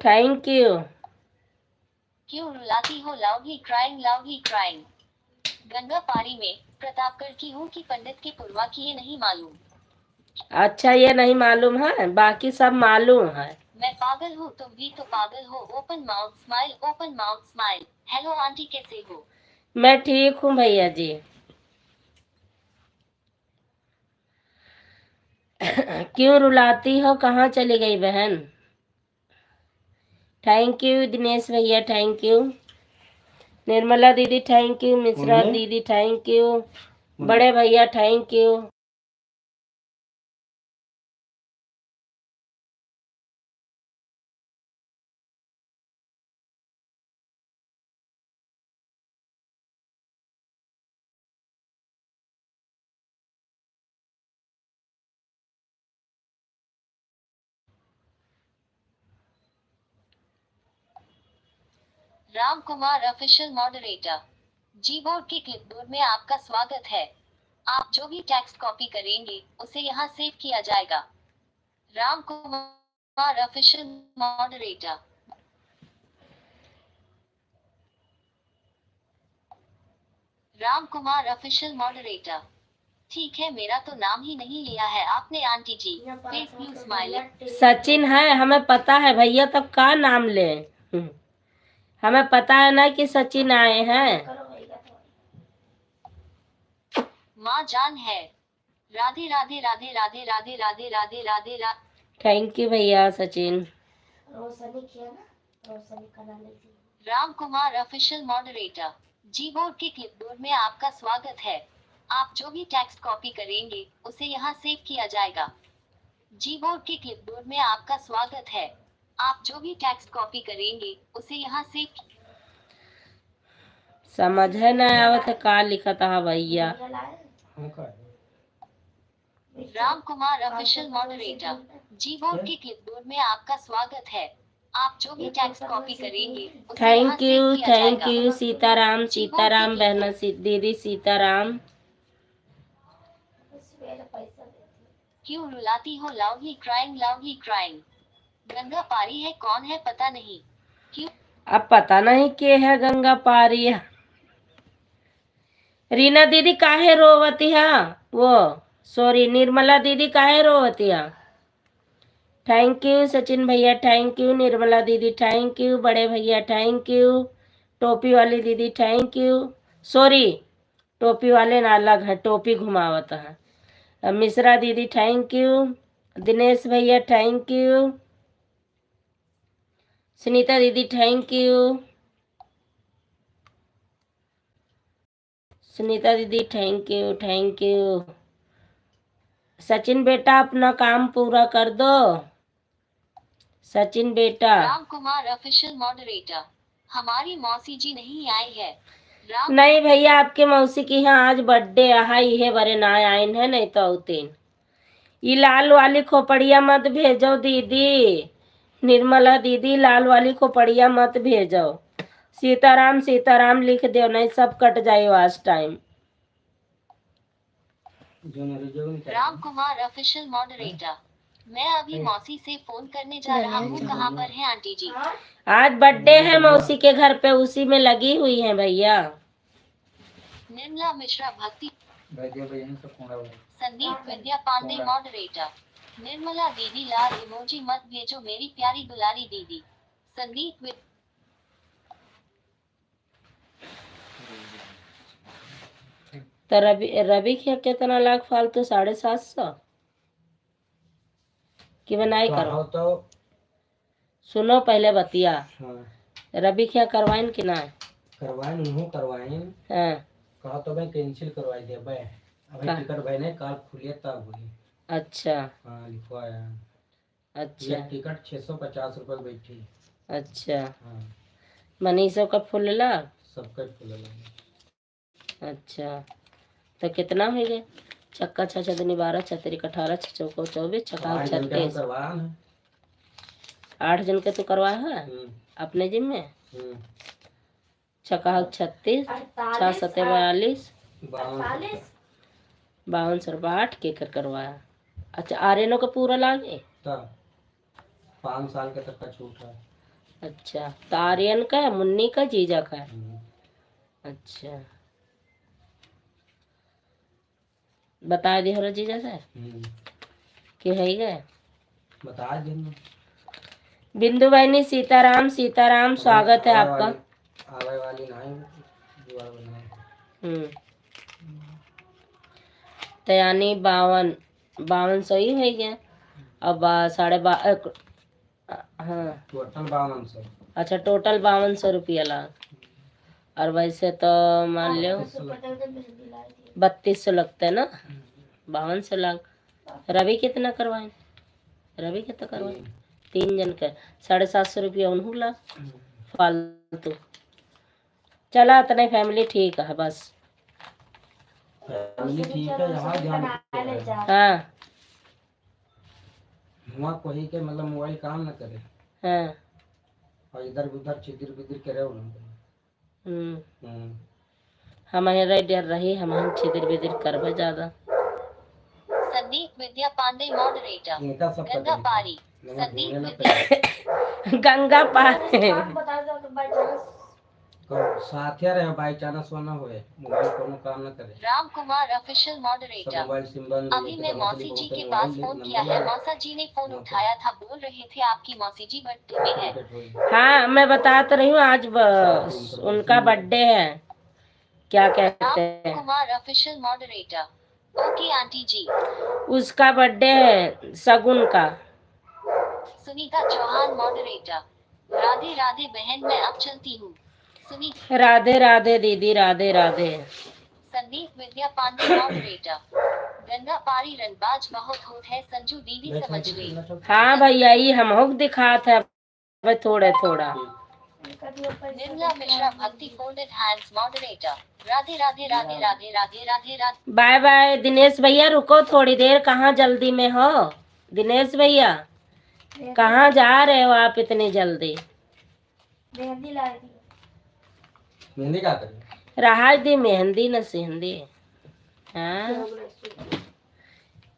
Speaker 1: थैंक यू।
Speaker 4: क्यों रुलाती हो लाउडली क्राइंग? गंगा पारी में प्रतापगढ़ की हूँ कि पंडित के पुरवा की, ये नहीं मालूम।
Speaker 1: अच्छा ये नहीं मालूम है, बाकी सब मालूम है।
Speaker 4: मैं पागल हूँ, तुम भी तो पागल हो। Open mouth smile. Hello aunty कैसे हो?
Speaker 1: मैं ठीक हूँ भैया जी। क्यों रुलाती हो, कहाँ चली गई बहन? थैंक यू दिनेश भैया, थैंक यू। निर्मला दीदी थैंक यू, मिश्रा दीदी थैंक यू, बड़े भैया thank you.
Speaker 4: Ram Kumar official moderator. Gboard के क्लिपबोर्ड में आपका स्वागत है। आप जो भी टेक्स्ट कॉपी करेंगे उसे यहाँ सेव किया जाएगा। Ram Kumar official moderator. Ram Kumar official moderator. ठीक है, मेरा तो नाम ही नहीं लिया है आपने आंटी जी। Face blue smiley.
Speaker 1: सचिन है, हमें पता है भैया, तब का नाम ले। हमें पता है ना कि सचिन आए हैं।
Speaker 4: माँ जान है। राधे राधे राधे राधे राधे राधे राधे राधे राधे।
Speaker 1: थैंक यू भैया सचिन।
Speaker 2: रोशनी किया ना, रोशनी का नाम लीजिए।
Speaker 4: Ram Kumar official moderator. Gboard के क्लिपबोर्ड में आपका स्वागत है। आप जो भी टेक्स्ट कॉपी करेंगे उसे यहाँ सेव किया जाएगा। जी बोर्ड के क्लिपबोर्ड में आपका स्वागत है। आप जो भी टेक्स्ट कॉपी करेंगे उसे यहाँ सेव।
Speaker 1: समझ है ना आवत है का लिखा था भैया।
Speaker 5: हम का
Speaker 4: Ram Kumar official moderator. Gboard के क्लिपबोर्ड में आपका स्वागत है। आप जो भी टेक्स्ट कॉपी करेंगे उसे यहाँ
Speaker 1: थैंक यू,
Speaker 4: सेव किया
Speaker 1: थैंक
Speaker 4: जाएगा।
Speaker 1: यू सीताराम, सीताराम बहना दीदी सीताराम।
Speaker 4: क्यों रुलाती हो loudly crying loudly crying. Ganga पारी है कौन है पता नहीं। क्यों
Speaker 1: अब पता नहीं के है गंगा पारी। रीना दीदी काहे रोवती है वो, सॉरी निर्मला दीदी काहे रोवती है। थैंक यू सचिन भैया, थैंक यू निर्मला दीदी, थैंक यू बड़े भैया, थैंक यू टोपी वाली दीदी, थैंक यू। सॉरी टोपी वाले ना अलग है, टोपी घुमावता है। मिश्रा दीदी थैंक यू, दिनेश भैया थैंक यू, सुनीता दीदी थैंक यू, सुनीता दीदी thank you, thank you. Sachin बेटा अपना काम पूरा कर दो, सचिन बेटा।
Speaker 4: Ram Kumar official moderator. हमारी मौसी जी नहीं आई है। राम
Speaker 1: नहीं भैया आपके मौसी की यहाँ आज बर्थडे आई है, बरे ना आइन है नहीं तो उतीन। ये लाल वाली खोपड़िया मत भेजो दीदी, निर्मला दीदी लाल वाली खोपड़िया मत भेजो। सीताराम सीताराम लिख दो नहीं सब कट जाए आज time.
Speaker 4: Ram Kumar official moderator. मैं अभी मौसी से फोन करने जा रहा हूँ। कहाँ पर है आंटी जी।
Speaker 1: आज बर्थडे है मौसी के घर पे, उसी में लगी हुई है भैया।
Speaker 4: निर्मला मिश्रा भक्ति। संदीप विद्या पांडे मॉडरेटर। निर्मला दीदी लाल इमोजी मत भेजो मेरी प्यारी दुलारी दीदी। संदीप विद
Speaker 1: तो रवि के कितना लाख फालतू 750 की बनाई करो
Speaker 5: तो
Speaker 1: सुनो पहले बतिया।
Speaker 5: हाँ
Speaker 1: रवि क्या करवाइन कि ना
Speaker 5: करवाइन उन्हों करवाइन।
Speaker 1: हाँ
Speaker 5: कहा तो मैं कैंसिल करवाई दे भाई, अभी टिकट भाई ने काल खुलिए तब हुई।
Speaker 1: अच्छा
Speaker 5: हाँ लिखवाया।
Speaker 1: अच्छा
Speaker 5: ये टिकट 650 रुपये बैठी।
Speaker 1: अच्छा
Speaker 5: हाँ
Speaker 1: मनीषो का फुल ला।
Speaker 5: सबका खुल लगा।
Speaker 1: अच्छा तो कितना हो गए। छक्का 6 छदनी 12 छतरी 18 चौको 24 छक्का 36।
Speaker 5: करवाया ना
Speaker 1: 8 जन के तो करवाया है अपने जिम में। छक्का 36 6 7 42 52 रुपये 8 के कर करवाया। अच्छा आर्यनों का पूरा लागे
Speaker 5: तब 5 साल के तक का छूट है।
Speaker 1: अच्छा तो आर्यन का है, मुन्नी का, जीजा का है। अच्छा बता दी हो जीजा से कि है ही गए
Speaker 5: बता देना।
Speaker 1: बिंदु बहनी सीताराम सीताराम स्वागत है आपका।
Speaker 5: आवे वाली नहीं
Speaker 1: तयानी 5200 ही हो गया। अब 12.5 हाँ
Speaker 5: टोटल 5200।
Speaker 1: अच्छा टोटल 5200 रुपया लाग। और वैसे तो मान लो 3200 लगता है ना, 5200 लाख। रवि कितना करवाए, रवि कितना करवाए 3 जन का 750 रुपया उन्हों ला फालतू। चला इतना फैमिली ठीक है बस।
Speaker 5: फैमिली ठीक है यहाँ ध्यान रखो।
Speaker 1: हाँ
Speaker 5: वहाँ कोई के मतलब मोबाइल काम न करे।
Speaker 1: हाँ
Speaker 5: और इधर उधर चिदिर बिदिर करे उन्होंने।
Speaker 1: हमारे डर रही हम छिदिर बिदिर करबे ज्यादा।
Speaker 4: संदीप विद्या पांडे मॉडरेटर
Speaker 5: इनका सब पता
Speaker 4: गंगा
Speaker 5: है।
Speaker 4: पारी
Speaker 5: लेकिन
Speaker 4: संदीप
Speaker 5: घूमने ना
Speaker 4: विद्या
Speaker 1: गंगा पार
Speaker 2: आप बता दो तो बाय चांस
Speaker 5: साथिया रहे बाई चांस वना होए मोबाइल कोनो काम ना करे।
Speaker 4: राम कुमार ऑफिशियल
Speaker 5: सब
Speaker 4: मॉडरेटर
Speaker 5: मोबाइल सिम बंद
Speaker 4: अभी मैं मौसी जी के पास फोन किया है, मौसा जी ने फोन उठाया था, बोल रहे थे आपकी मौसी जी बर्थडे में है।
Speaker 1: हाँ मैं बता तो रही हूँ आज उनका बर्थडे है। क्या कहते
Speaker 4: राम
Speaker 1: हैं
Speaker 4: Kumar official moderator okay aunty जी।
Speaker 1: उसका बर्थडे है सगुन का।
Speaker 4: सुनीता चौहान मॉडरेटर राधे राधे बहन मैं अब चलती हूँ। सुनीता
Speaker 1: राधे राधे दीदी राधे राधे।
Speaker 4: संदीप विद्या पांडे मॉडरेटर गंगा पारी रनबाज बहुत होत है संजू दीदी समझ गई।
Speaker 1: हाँ भैया ये हम हो दिखाते हैं भाई थोड़े थोड़ा।
Speaker 4: Nirmala Mishra Bhakti folded hands moderator Radhe Radhe Radhe Radhe Radhe Radhe Radhe.
Speaker 1: Bye bye Dinesh भैया, रुको थोड़ी देर, कहाँ जल्दी में हो दिनेश भैया? कहाँ जा रहे हो आप इतनी जल्दी?
Speaker 2: मेहंदी लाई थी।
Speaker 5: मेहंदी का करे
Speaker 1: रहा दी मेहंदी न सेहंदी। हाँ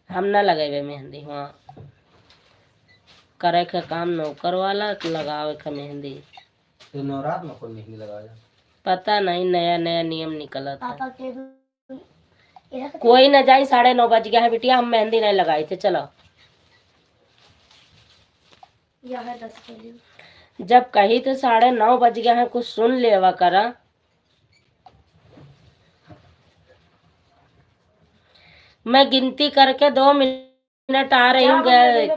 Speaker 1: हम ना लगावे मेहंदी। वहाँ करे का काम नौकर वाला लगावे का मेहंदी।
Speaker 5: तो नवरात में कोई मेहंदी लगाया
Speaker 1: पता नहीं, नया नया नियम निकला था।
Speaker 2: पापा के
Speaker 1: कोई न जाए, 9:30 बज गया है बिटिया, हम मेहंदी नहीं लगाई थे। चलो
Speaker 2: यह है 10 के लिए।
Speaker 1: जब कही तो 9:30 बज गया है, कुछ सुन लेवा करा। मैं गिनती करके 2 मिनट आ रही हूँ।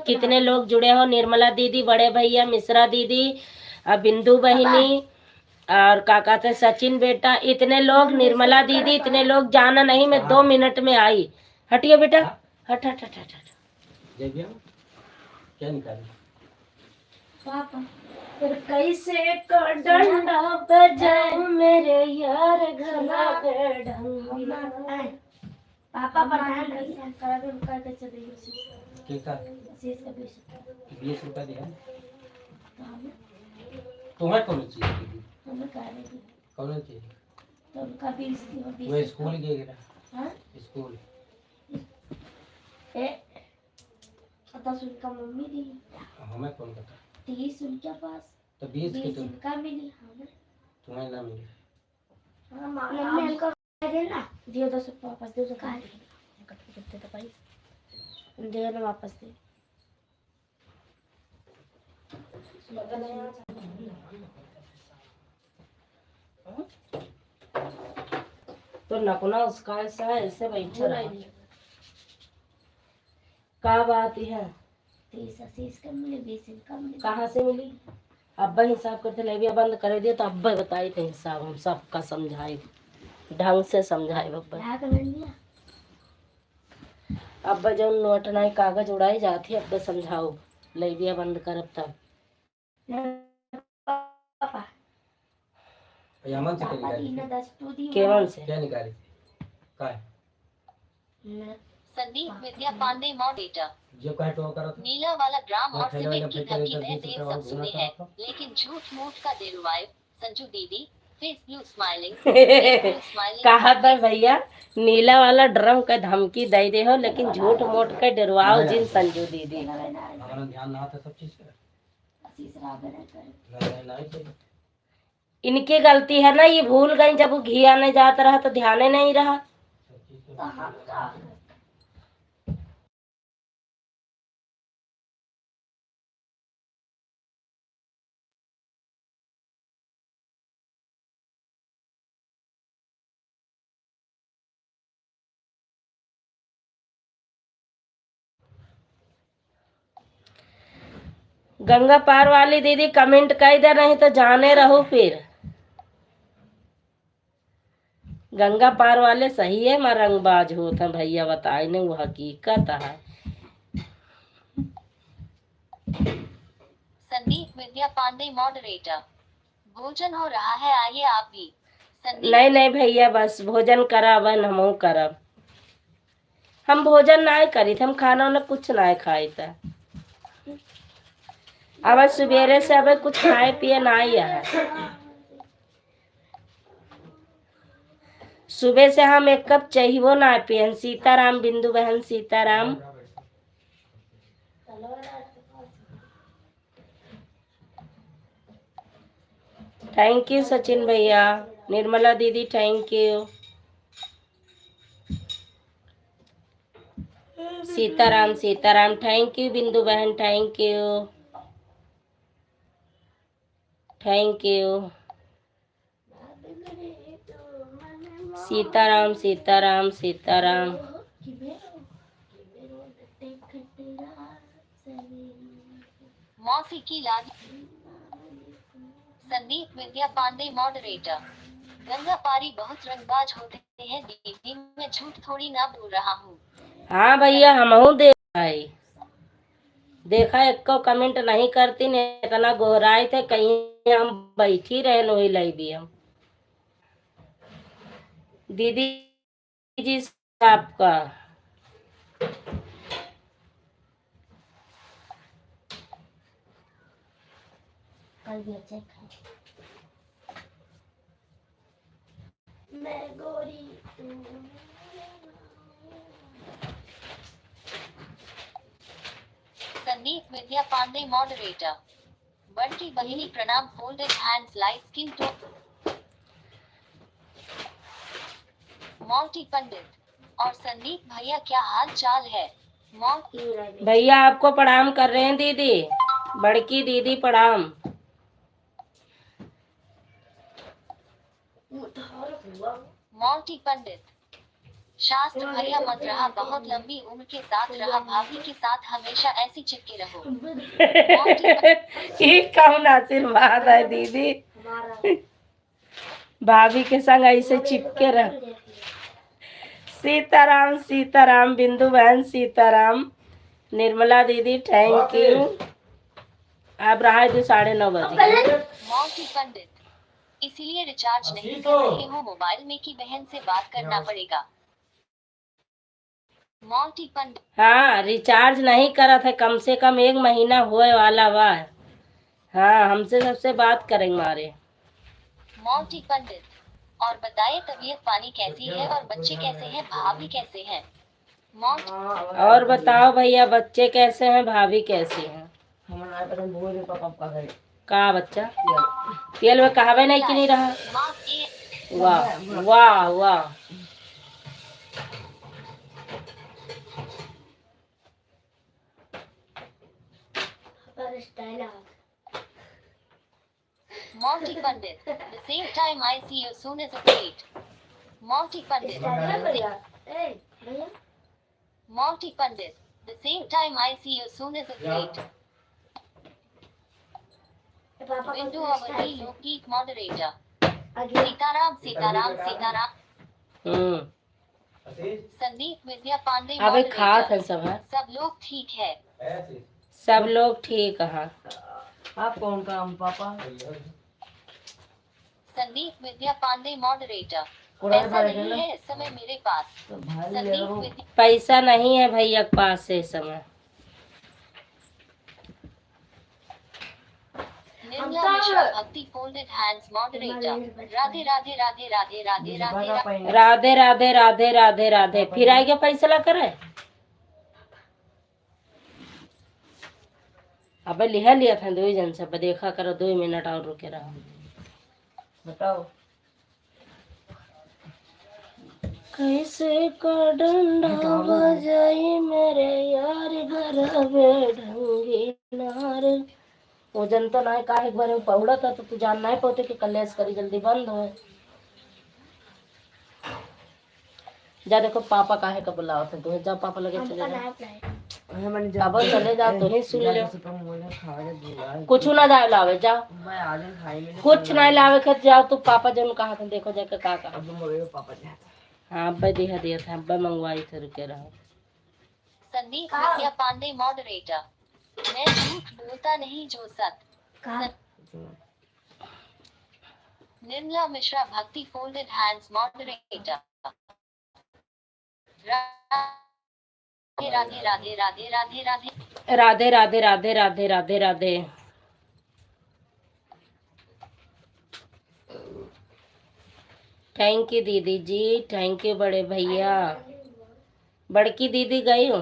Speaker 1: कितने लोग जुड़े हो? निर्मला दीदी, बड़े भैया, मिश्रा दीदी, बिंदु बहिनी और का कहते सचिन बेटा, इतने लोग, निर्मला दीदी, इतने लोग जाना नहीं। मैं 2 मिनट में आई। हटियो बेटा, हट हट हट हट हट।
Speaker 5: क्या निकाले
Speaker 2: पापा
Speaker 1: फिर कैसे का डंडा बजाऊं मेरे यार घना बेढंगिया।
Speaker 2: पापा बनाया नहीं करा दे उनका कैसे देंगे
Speaker 5: कितना
Speaker 2: शीश का
Speaker 5: 20 रुपया दिया तुम्हें कौन चीज दी?
Speaker 2: हमें कह रहे थे
Speaker 5: कौन चीज?
Speaker 2: तो उनका 20 थी और 20
Speaker 5: वो स्कूल गए
Speaker 2: हां
Speaker 5: स्कूल
Speaker 2: ए पता सुन का मम्मी दी
Speaker 5: हमें कौन पता
Speaker 2: 30 उनके पास
Speaker 5: तो 20 की
Speaker 2: 20 इनका मिली हमें
Speaker 5: तुम्हें ना मिली।
Speaker 2: हां मम्मी हमको दे ना दियो 10 रुपये वापस दे दो कहा कट के तो भाई दे ना वापस दे।
Speaker 1: तो नकुना उसका ऐसे बैठा रहा। क्या बात है?
Speaker 2: 30 शीश का मिली 20 इनका मिली।
Speaker 1: कहाँ से मिली? अब्बा हिसाब करते ले बंद कर दिया तो अब्बा बताई थे हिसाब, हम सबका समझाई, ढंग से समझाए अब्बा।
Speaker 2: क्या कर लिया
Speaker 1: अब्बा जो नोट नहीं कागज उड़ाई जाती अब्बा समझाओ ले बंद करब तब।
Speaker 2: पापा
Speaker 5: यमन से क्या
Speaker 2: पापा
Speaker 5: निकाली?
Speaker 2: दीना 10 तो दी
Speaker 1: केवन से?
Speaker 5: क्या निकाली? काय
Speaker 4: संदीप विद्या पांडे मॉडरेटर
Speaker 5: जो कहे तो करो तो
Speaker 4: नीला वाला ड्राम और
Speaker 5: मैं
Speaker 4: सीमेंट की
Speaker 5: खेला
Speaker 4: धमकी
Speaker 5: जब
Speaker 4: दे
Speaker 5: 20
Speaker 4: देव
Speaker 5: रुपया
Speaker 4: सब सुने
Speaker 5: घूमना
Speaker 4: हैं,
Speaker 5: था तो।
Speaker 4: लेकिन झूठ मूठ का दे रुवाए। संजू दीदी फेस ब्लू स्माइलिंग
Speaker 1: कहा था भैया नीला वाला ड्रम का धमकी दे दे हो, लेकिन झूठ मूठ के डरवाओ जिन संजू दीदी।
Speaker 5: हमारा ध्यान ना था सब चीज का
Speaker 2: शीश राग नहीं करे
Speaker 5: नहीं तो
Speaker 1: इनकी गलती है ना, ये भूल गई जब वो घी आने जाता रहा तो ध्यान ही नहीं रहा।
Speaker 5: सब चीज
Speaker 2: तो हम का
Speaker 1: गंगा पार वाली दीदी कमेंट कर दे, नहीं तो जाने रहो फिर। गंगा पार वाले सही है मैं रंगबाज होता भैया, बताए नहीं वो हकीकत है।
Speaker 4: संदीप विद्या पांडे मॉडरेटर भोजन हो रहा है, आइए आप भी। संदीप
Speaker 1: नहीं नहीं भैया बस भोजन करावन हम करब। हम भोजन ना करी थे, हम खाना उन्हें कुछ ना खाई था। अब सवेरे से अब कुछ खाए पिए ना ही है। सुबह से हम एक कप चाहिए ना पियन। सीताराम बिंदु बहन, सीताराम। थैंक यू सचिन भैया। निर्मला दीदी thank you. Sitaram Sitaram thank you. बिंदु बहन thank you, thank you. Sitaram Sitaram Sitaram.
Speaker 4: मौसी की लाड। संदीप विद्या पांडे मॉडरेटर। गंगा पारी बहुत रंगबाज होते हैं दीदी, मैं झूठ थोड़ी ना बोल रहा हूँ।
Speaker 1: हाँ भैया हमहू देख भाई देखा, एक को कमेंट नहीं करती ने इतना गोहराए थे, कहीं हम बैठी रहे वही लाई भी हम। दीदी जी आपका
Speaker 2: कल भी अच्छा खाए। मैं गोरी
Speaker 4: संदीप विद्या पांडे मॉडरेटर। बड़की बहिनी प्रणाम। Folded hands light skin tone. Monty Pandit और संदीप भैया क्या हाल चाल है?
Speaker 1: भैया आपको प्रणाम कर रहे हैं दीदी, बड़की दीदी प्रणाम।
Speaker 4: मॉन्टी पंडित। शास्त्र भैया मत रहा, बहुत लंबी उम्र के साथ रहा, भाभी के साथ हमेशा ऐसी चिपके रहो।
Speaker 1: ये कौन आशीर्वाद है दीदी, भाभी के संग ऐसे चिपके रह। सीताराम सीताराम बिंदु बहन सीताराम। निर्मला दीदी थैंक यू। अब रहा है 9:30 बजे।
Speaker 4: मॉन्टी पंडित। इसीलिए रिचार्ज नहीं कर रहे हो मोबाइल में कि बहन से बात करना पड़ेगा। मॉन्टी पंडित।
Speaker 1: हाँ रिचार्ज नहीं करा था, कम से कम 1 महीना हुए वाला बा। हाँ हमसे सबसे बात करेंगे मारे।
Speaker 4: मॉन्टी पंडित। और बताइए तबीयत पानी कैसी है और बच्चे कैसे हैं, भाभी कैसे हैं? मॉन्टी।
Speaker 1: और बताओ भैया बच्चे कैसे हैं, भाभी कैसी हैं? का बच्चा तेल में कहावे नहीं कि नहीं रहा। वाह वाह वाह।
Speaker 4: Monty Pandit. The same time I see you soon as a plate. Monty Pandit. Monty Pandit. The same time I see you soon as a plate. Window Avati Lokik moderator. Sitaram Sitaram Sitaram. Sandeep Vidya Pandey
Speaker 1: अबे खास
Speaker 4: moderator.
Speaker 1: है सब है,
Speaker 4: सब लोग ठीक है।
Speaker 1: सब लोग ठीक है।
Speaker 3: आप कौन काम पापा?
Speaker 4: संदीप विद्या पांडे मॉडरेटर।
Speaker 3: पूरा
Speaker 4: पैसा
Speaker 3: भर
Speaker 4: नहीं
Speaker 3: देना।
Speaker 4: है इस समय मेरे पास।
Speaker 3: तो भाई ले
Speaker 4: संदीप
Speaker 3: लो।
Speaker 4: विद्या।
Speaker 1: पैसा नहीं है भैया के पास से इस समय।
Speaker 4: Nirmala Mishra Bhakti folded hands moderator. Radhe Radhe Radhe Radhe Radhe Radhe Radhe.
Speaker 1: Radhe Radhe Radhe Radhe Radhe. फिर आएगा फैसला करे। अबे लिया था 2 जन से, देखा करो 2 मिनट और रुके रहो।
Speaker 3: बताओ
Speaker 1: कैसे का डंडा बजाई मेरे यार घर ढंगी नार। वो जनता ना का एक बार में पौड़ा था तो तू जानना ही पोते कि कलेश करी जल्दी बंद हो जा। देखो पापा काहे का बुलाओ थे, तुम्हें जाओ पापा लगे चले जाओ। अब चले जाओ तो ही सुन लो। कुछ ना जाओ लावे जाओ, कुछ नहीं लावे कर जाओ। तू पापा जन कहा था देखो जाके का कहा। हाँ अब्बा दिया था, अब्बा मंगवाई थे रुके रहो।
Speaker 4: संदीप विद्या पांडे मॉडरेटर। मैं झूठ बोलता नहीं जो सत। Nirmala Mishra Bhakti folded hands moderator. Radhe Radhe Radhe Radhe Radhe Radhe
Speaker 1: Radhe Radhe Radhe Radhe Radhe Radhe. Thank you दीदी जी, थैंक यू बड़े भैया। बड़की दीदी गई हो?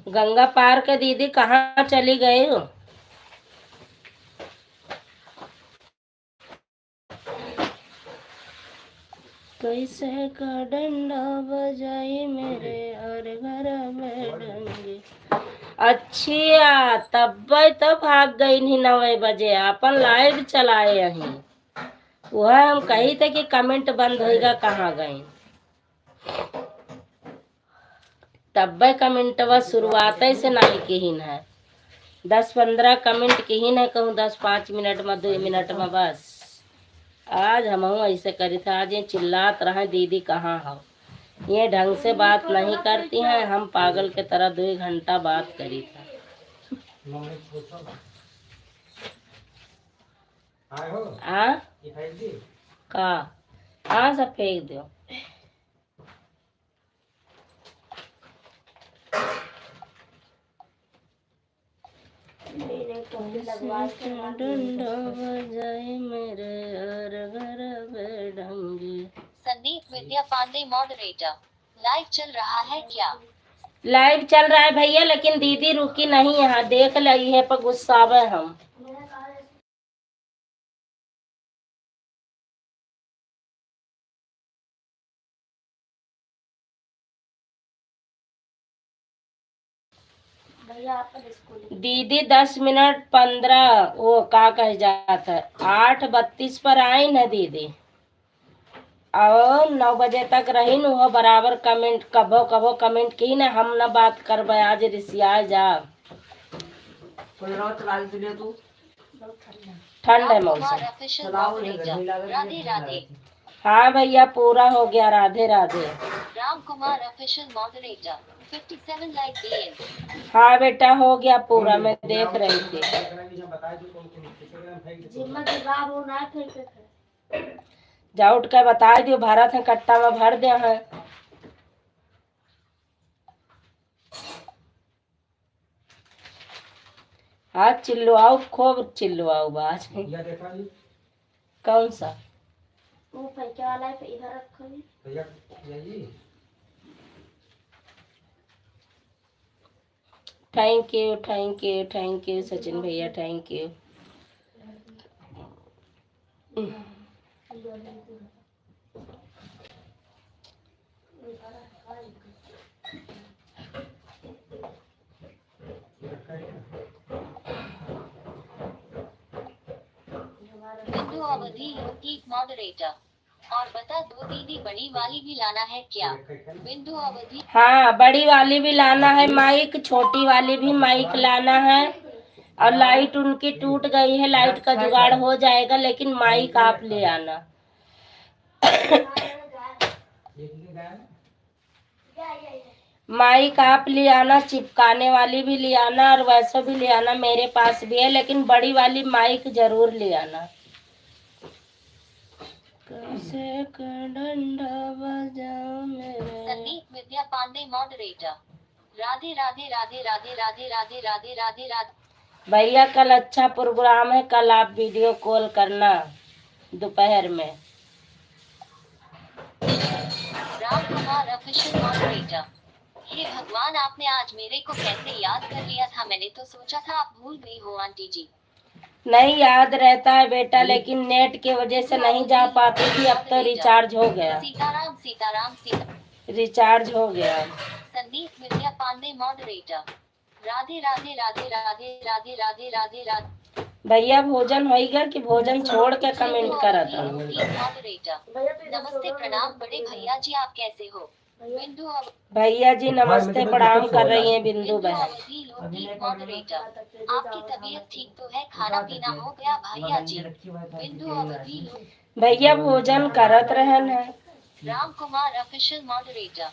Speaker 1: गंगा पार के दीदी कहाँ चली गई हो? कैसे का डंडा बजाई मेरे हर घर में डंगे। अच्छा तब तो भाग गई नहीं 9 बजे, अपन लाइव चलाए यहीं। वह हम कही थे कि कमेंट बंद होएगा, कहाँ गई। तब कमेंट बस शुरुआत से नहीं किहीन है, 10-15 कमेंट किहीन है, कहूँ 10-5 मिनट में 2 मिनट में बस। आज हम ऐसे करी था, आज ये चिल्लात रहे दीदी कहाँ हो। ये ढंग से बात नहीं करती हैं, हम पागल के तरह 2 घंटा बात करी था। आ? का? हाँ सब फेंक दो। डंडा बजाए मेरे हर घर में डंगे।
Speaker 4: संदीप विद्या पांडे मॉडरेटर, लाइव चल रहा है क्या?
Speaker 1: लाइव चल रहा है भैया, लेकिन दीदी रुकी नहीं, यहाँ देख लगी है पर गुस्सावे हम। दीदी 10 मिनट 15 वो का कह जाता है 8:32 पर आई न दीदी, और 9 बजे तक रही न। वो बराबर कमेंट कभो कभो कमेंट की न, हम न बात करबे आज रिसिया जा। ठंड है मौसम।
Speaker 4: Official moderator, Radhe Radhe.
Speaker 1: हाँ भैया पूरा हो गया, Radhe Radhe.
Speaker 4: Ram Kumar official moderator, 57 like दिए।
Speaker 1: हाँ बेटा हो गया पूरा, मैं देख रही थी। जा उठ के बता दियो, भारत है कट्टा में भर दे हैं। हाँ चिल्लुआओ, खूब चिल्लुआओ बाज। कौन सा?
Speaker 2: वो पैके वाला है, इधर रखो।
Speaker 1: Thank you thank you thank you Sachin भैया, थैंक यू।
Speaker 4: बिंदु अवधि लोकगीत मॉडरेटर, और बता दो दीदी बड़ी वाली भी लाना है क्या? बिंदु अवधि,
Speaker 1: हाँ बड़ी वाली भी लाना है माइक, छोटी वाली भी माइक लाना है। और लाइट उनकी टूट गई है, लाइट का जुगाड़ हो जाएगा, लेकिन माइक आप ले आना। माइक आप ले आना, चिपकाने वाली भी ले आना और वैसा भी ले आना, मेरे पास भी है, लेकिन बड़ी वाली माइक जरूर ले आना। कैसे का डंडा बजाओ मेरे।
Speaker 4: संदीप विद्या पांडे मॉडरेटर, राधे राधे राधे राधे राधे राधे राधे राधे राधे।
Speaker 1: भैया कल अच्छा प्रोग्राम है, कल आप वीडियो कॉल करना दोपहर में।
Speaker 4: राम कुमार ऑफिशियल मॉडरेटर, हे भगवान आपने आज मेरे को कैसे याद कर लिया था, मैंने तो सोचा था आप भूल गई हो आंटी जी।
Speaker 1: नहीं याद रहता है बेटा, लेकिन नेट की वजह से नहीं जा पाती थी, अब तो रिचार्ज हो गया।
Speaker 4: सीताराम सीताराम सीता।
Speaker 1: रिचार्ज हो गया।
Speaker 4: संदीप विद्या पांडे मॉडरेटर, राधे राधे राधे राधे राधे राधे राधे राधे।
Speaker 1: भैया भोजन होएगा कि भोजन छोड़ के कमेंट करा था।
Speaker 4: मॉडरेटर, नमस्ते प्रणाम बड़े भैया जी, आप कैसे हो? बिंदु
Speaker 1: भैया जी नमस्ते प्रणाम कर रही हैं बिंदु बहन।
Speaker 4: मॉडरेटर, आपकी तबीयत ठीक तो है, खाना पीना हो गया भैया जी? बिंदु अवधि
Speaker 1: भैया भोजन करत रहन है।
Speaker 4: राम कुमार ऑफिशियल मॉडरेटर,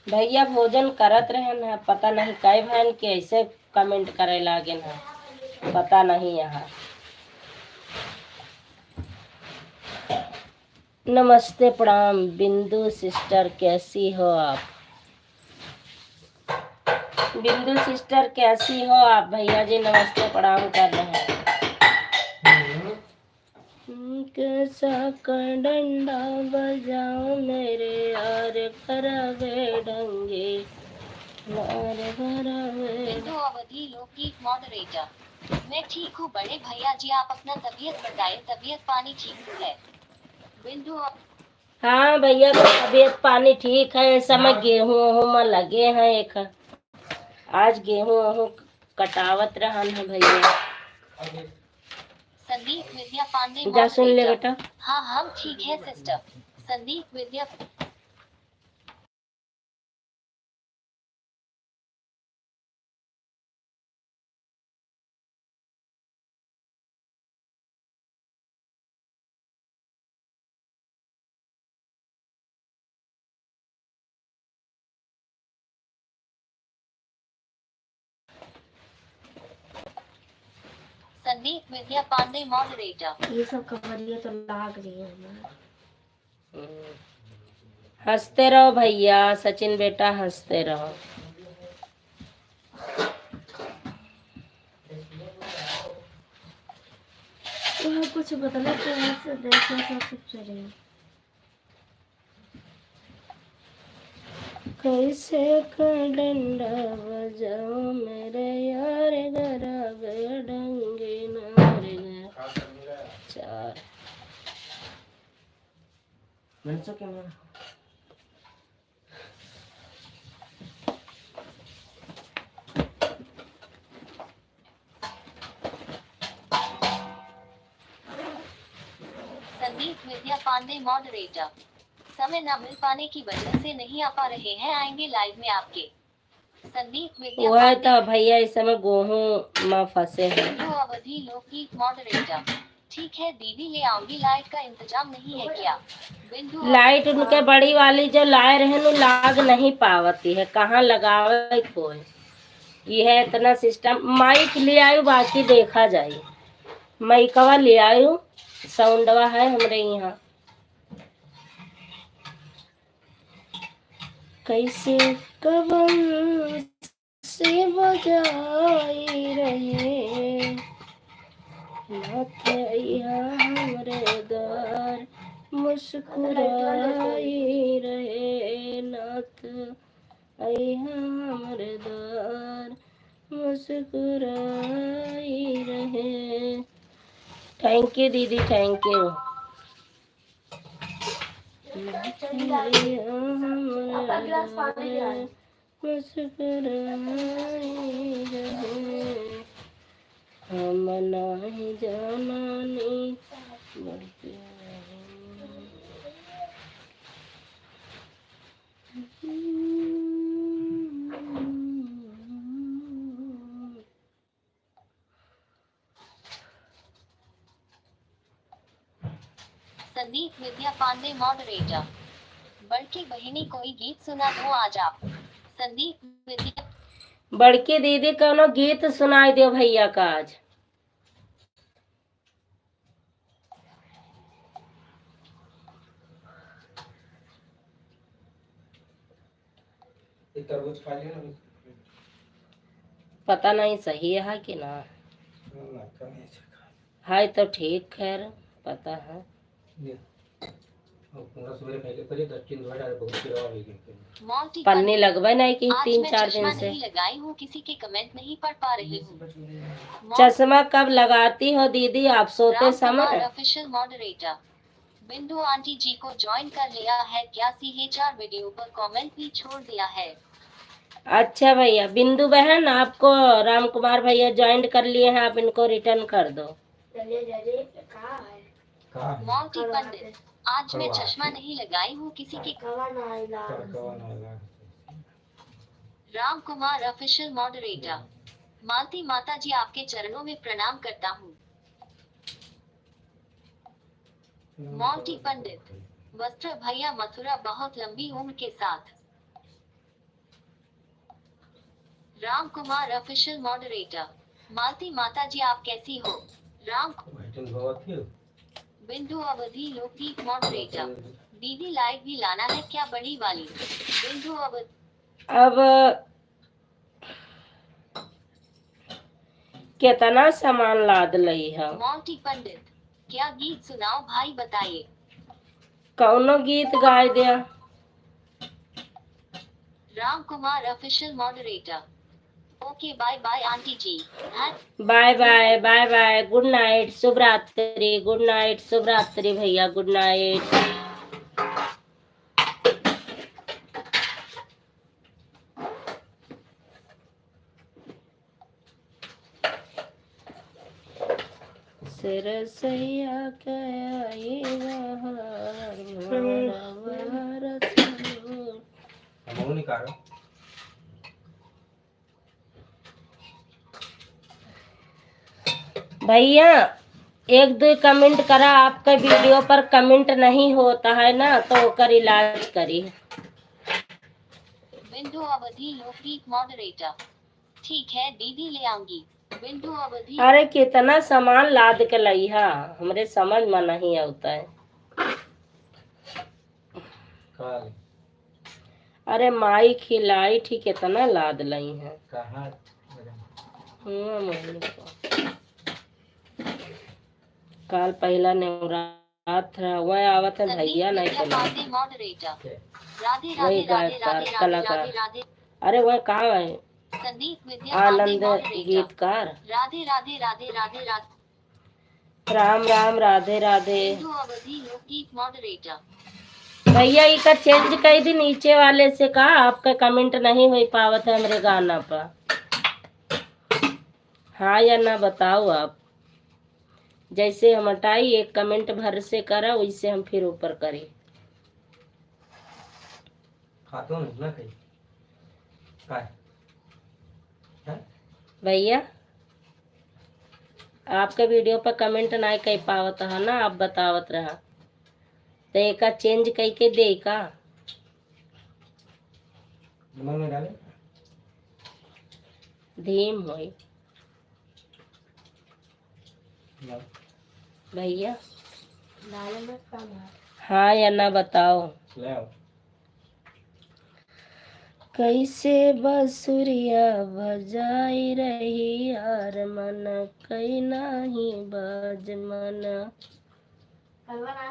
Speaker 1: भैया भोजन करत रहे ना, पता नहीं कई बहन के ऐसे कमेंट करे लागे ना, पता नहीं यहाँ। नमस्ते प्रणाम बिंदु सिस्टर, कैसी हो आप? बिंदु सिस्टर कैसी हो आप? भैया जी नमस्ते प्रणाम कर रहे हैं। कैसा कर डंडा बजाओ मेरे यार करावे ढंगे यार करावे।
Speaker 4: बिंदु अवधि लोकगीत मॉडरेटर। मैं ठीक हूँ बड़े भैया जी, आप अपना तबीयत बताएं, तबीयत पानी ठीक है? बिंदु
Speaker 1: हाँ भैया तो तबीयत पानी ठीक है। इस समय गेहूं में लगे हैं। एक आज गेहूं कटावत रहन है भैया।
Speaker 4: संदीप विद्या पांडे
Speaker 1: जा सुन ले
Speaker 4: मॉडरेटर।
Speaker 1: बेटा।
Speaker 4: हाँ हम ठीक है सिस्टर। संदीप विद्या संदीप विद्या पांडे मॉडरेटर।
Speaker 2: ये सब खबरियाँ तो लाग रही है हमारे।
Speaker 1: हंसते रहो भैया, सचिन बेटा हंसते रहो।
Speaker 2: तो कुछ बदला तो ऐसे देखो सब चले।
Speaker 1: कैसे कर डंडा बजाओ मेरे यार गरावे ढंगे नारे चार मिनट क्या
Speaker 4: संदीप विद्या पांडे मॉडरेटर। समय न मिल पाने की वजह से नहीं आ पा रहे हैं, आएंगे लाइव में आपके। संदीप विद्या
Speaker 1: वह
Speaker 4: पांडे।
Speaker 1: तो भैया इस समय गेहूं में फंसे हैं।
Speaker 4: बिंदु अवधि लोकगीत मॉडरेटर। ठीक है दीदी ले आऊंगी, लाइट का इंतजाम नहीं है क्या? बिंदु
Speaker 1: लाइट उनके बड़ी वाली जो लाए रहे नु लाग नहीं पावती है, कहाँ लगावे कोई। यह इतना सिस्टम माइक ले आयु, बाकी देखा जाए। माइकवा ले आयु, साउंडवा है हमरे यहाँ। कैसे कवन से बजाई रहे नाथ हमरे द्वार, मुस्कुराई रहे नाथ हमरे द्वार, मुस्कुराई रहे। थैंक यू दीदी, थैंक यू। हम नहीं जानानी
Speaker 4: संदीप विद्या पांडे मॉडरेटर। बड़की बहिनी कोई गीत सुना दो आज आप। संदीप विद्या।
Speaker 1: बड़की दीदी कोनो गीत सुनाई दो भैया का आज।
Speaker 5: तरबूज खा लिया ना।
Speaker 1: पता नहीं सही है कि ना है तो ठीक, खैर पता है। पन्नी लगवे नहीं की
Speaker 4: आज
Speaker 1: 3-4
Speaker 4: मैं
Speaker 1: दिन
Speaker 4: चश्मा
Speaker 1: से।
Speaker 4: नहीं लगाई हूँ, किसी के कमेंट नहीं पढ़ पा रही हूँ।
Speaker 1: चश्मा कब लगाती हो दीदी आप? सोते समय?
Speaker 4: Official moderator. बिंदु आंटी जी को ज्वाइन कर लिया है क्या? CHR वीडियो पर कमेंट भी छोड़ दिया है।
Speaker 1: अच्छा भैया, बिंदु बहन आपको राम कुमार भैया ज्वाइन कर लिए हैं, आप इनको रिटर्न कर दो।
Speaker 4: मॉन्टी पंडित। आज मैं चश्मा नहीं लगाई हूँ, किसी की। Ram Kumar official moderator. मालती माता जी आपके चरणों में प्रणाम करता हूँ। मॉन्टी पंडित। वस्त्र भैया मथुरा बहुत लंबी उम्र के साथ। Ram Kumar official moderator. मालती माता जी आप कैसी हो? राम
Speaker 5: वेटिंग बहुत थी
Speaker 4: बिंदु अवधि लोकदीप मॉडरेटर। दीदी लाइट भी लाना है क्या बड़ी वाली? बिंदु अवधि
Speaker 1: अब कितना सामान लाद लई है।
Speaker 4: मॉन्टी पंडित क्या गीत सुनाओ भाई बताइए।
Speaker 1: कौनो गीत गाय दिया।
Speaker 4: Ram Kumar official moderator. Okay bye bye aunty जी।
Speaker 1: Bye bye bye bye, good night, शुभ रात्रि, गुड नाइट, शुभ रात्रि भैया, गुड नाइट। सिरसैया
Speaker 5: हम नहीं कर
Speaker 1: भैया एक दो कमेंट करा, आपका वीडियो पर कमेंट नहीं होता है ना तो ओकर इलाज करी।
Speaker 4: बिंदु अवधि लोकदीप मॉडरेटर। ठीक है दीदी ले आऊंगी। बिंदु अवधि
Speaker 1: अरे कितना सामान लाद के लाई है, हमरे समझ में नहीं आता है।
Speaker 5: काल
Speaker 1: अरे माई खिलाई ठीक कितना लाद लाई है।
Speaker 5: कहाँ
Speaker 1: काल पहला नवरात्र है, वह आवत है भैया नहीं चला।
Speaker 4: मॉडरेटर। राधे
Speaker 1: वही
Speaker 4: राधे राधे
Speaker 1: गायकार
Speaker 4: राधे राधे
Speaker 1: कलाकार।
Speaker 4: राधे राधे।
Speaker 1: अरे वह कहाँ है?
Speaker 4: संदीप विद्या
Speaker 1: आनंद
Speaker 4: मॉडरेटर।
Speaker 1: गीतकार।
Speaker 4: राधे राधे राधे राधे राधे।
Speaker 1: राम राम राधे राधे।
Speaker 4: बिंदु अवधि लोकदीप मॉडरेटर।
Speaker 1: भैया इका चेंज कर दी नीचे वाले से, कहा आपका कमेंट नहीं हो पावत है मेरे गाना पर। हाँ या ना बताओ आप। जैसे हम हटाई एक कमेंट भर से करा वैसे हम फिर ऊपर करी।
Speaker 5: खातो नहीं ना कहीं काय है
Speaker 1: भैया आपका वीडियो पर कमेंट नहीं कर पावत है ना, आप बतावत रहा तो एक चेंज करके दे का।
Speaker 5: नमक में डाले
Speaker 1: धीम होई भैया।
Speaker 2: डाले में कम है।
Speaker 1: हाँ या ना बताओ।
Speaker 5: ले आओ
Speaker 1: कैसे बसुरिया बजाई रही यार मन, कई नाही बज मन।
Speaker 2: हलवा ना है।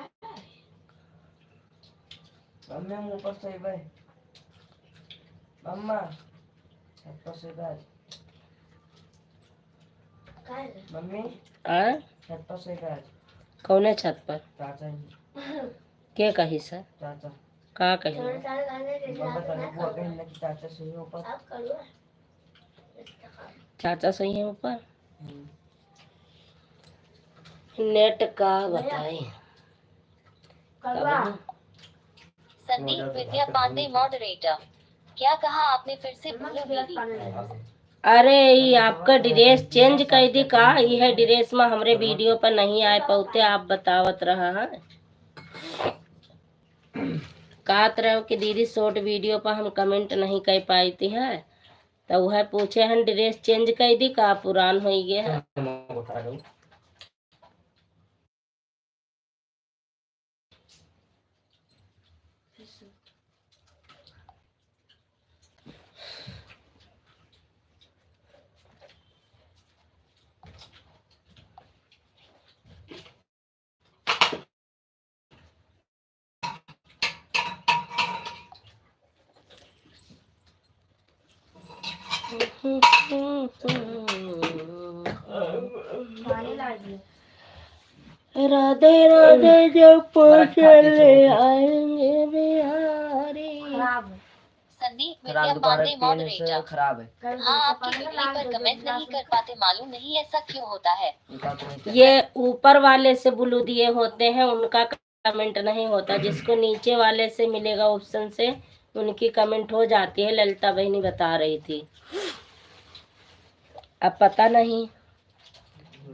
Speaker 3: मम्मी मुंह पर से भाई मम्मा छत पर से गाज
Speaker 2: काय रे?
Speaker 3: मम्मी
Speaker 1: आ
Speaker 3: छत पर से गाज
Speaker 1: कौने छत पर?
Speaker 3: चाचा ही
Speaker 1: के कही सर?
Speaker 3: चाचा
Speaker 1: का
Speaker 2: थोड़े
Speaker 1: कही?
Speaker 2: सारे गाने के
Speaker 3: मम्मा
Speaker 2: साथ
Speaker 3: तने
Speaker 2: ना
Speaker 3: बुआ
Speaker 2: करो।
Speaker 3: कहीं ना कि चाचा से ही ऊपर
Speaker 2: आप करो।
Speaker 1: चाचा सही है ऊपर। नेट का बताई।
Speaker 2: करवा।
Speaker 4: संदीप विद्या पांडे मॉडरेटर। क्या कहा आपने फिर से बोलो दीदी।
Speaker 1: अरे ये आपका ड्रेस चेंज कर दी का? यह ड्रेस में हमरे वीडियो पर नहीं आए पौते, आप बतावत रहा है। कहत रहे हो कि दीदी शॉर्ट वीडियो पर हम कमेंट नहीं कर पाई थी है, तो वह पूछे हैं ड्रेस चेंज कर दी का, पुरान हो गया है।
Speaker 5: नमक उठा दो
Speaker 2: पानी ला दिए।
Speaker 1: राधे राधे जब चले आएंगे बिहारी।
Speaker 2: खराब है।
Speaker 4: संदीप
Speaker 3: खराब
Speaker 4: विद्या
Speaker 3: दोबारा
Speaker 4: पांडे
Speaker 3: पीने से
Speaker 4: मॉडरेटर।
Speaker 3: खराब है।
Speaker 2: कल
Speaker 4: हाँ
Speaker 2: का
Speaker 4: आपकी
Speaker 2: पानी
Speaker 4: बिजली
Speaker 2: ला
Speaker 4: पर
Speaker 2: दो,
Speaker 4: कमेंट
Speaker 2: गिलास
Speaker 4: नहीं
Speaker 2: में
Speaker 4: कर पाते, मालूम नहीं ऐसा क्यों होता है।
Speaker 3: उनका तो नहीं
Speaker 1: ये ऊपर वाले से ब्लू दिए होते हैं उनका कमेंट नहीं होता, जिसको नीचे वाले से मिलेगा ऑप्शन से उनकी कमेंट हो जाती है। ललिता बहनी बता रही थी, अब पता नहीं,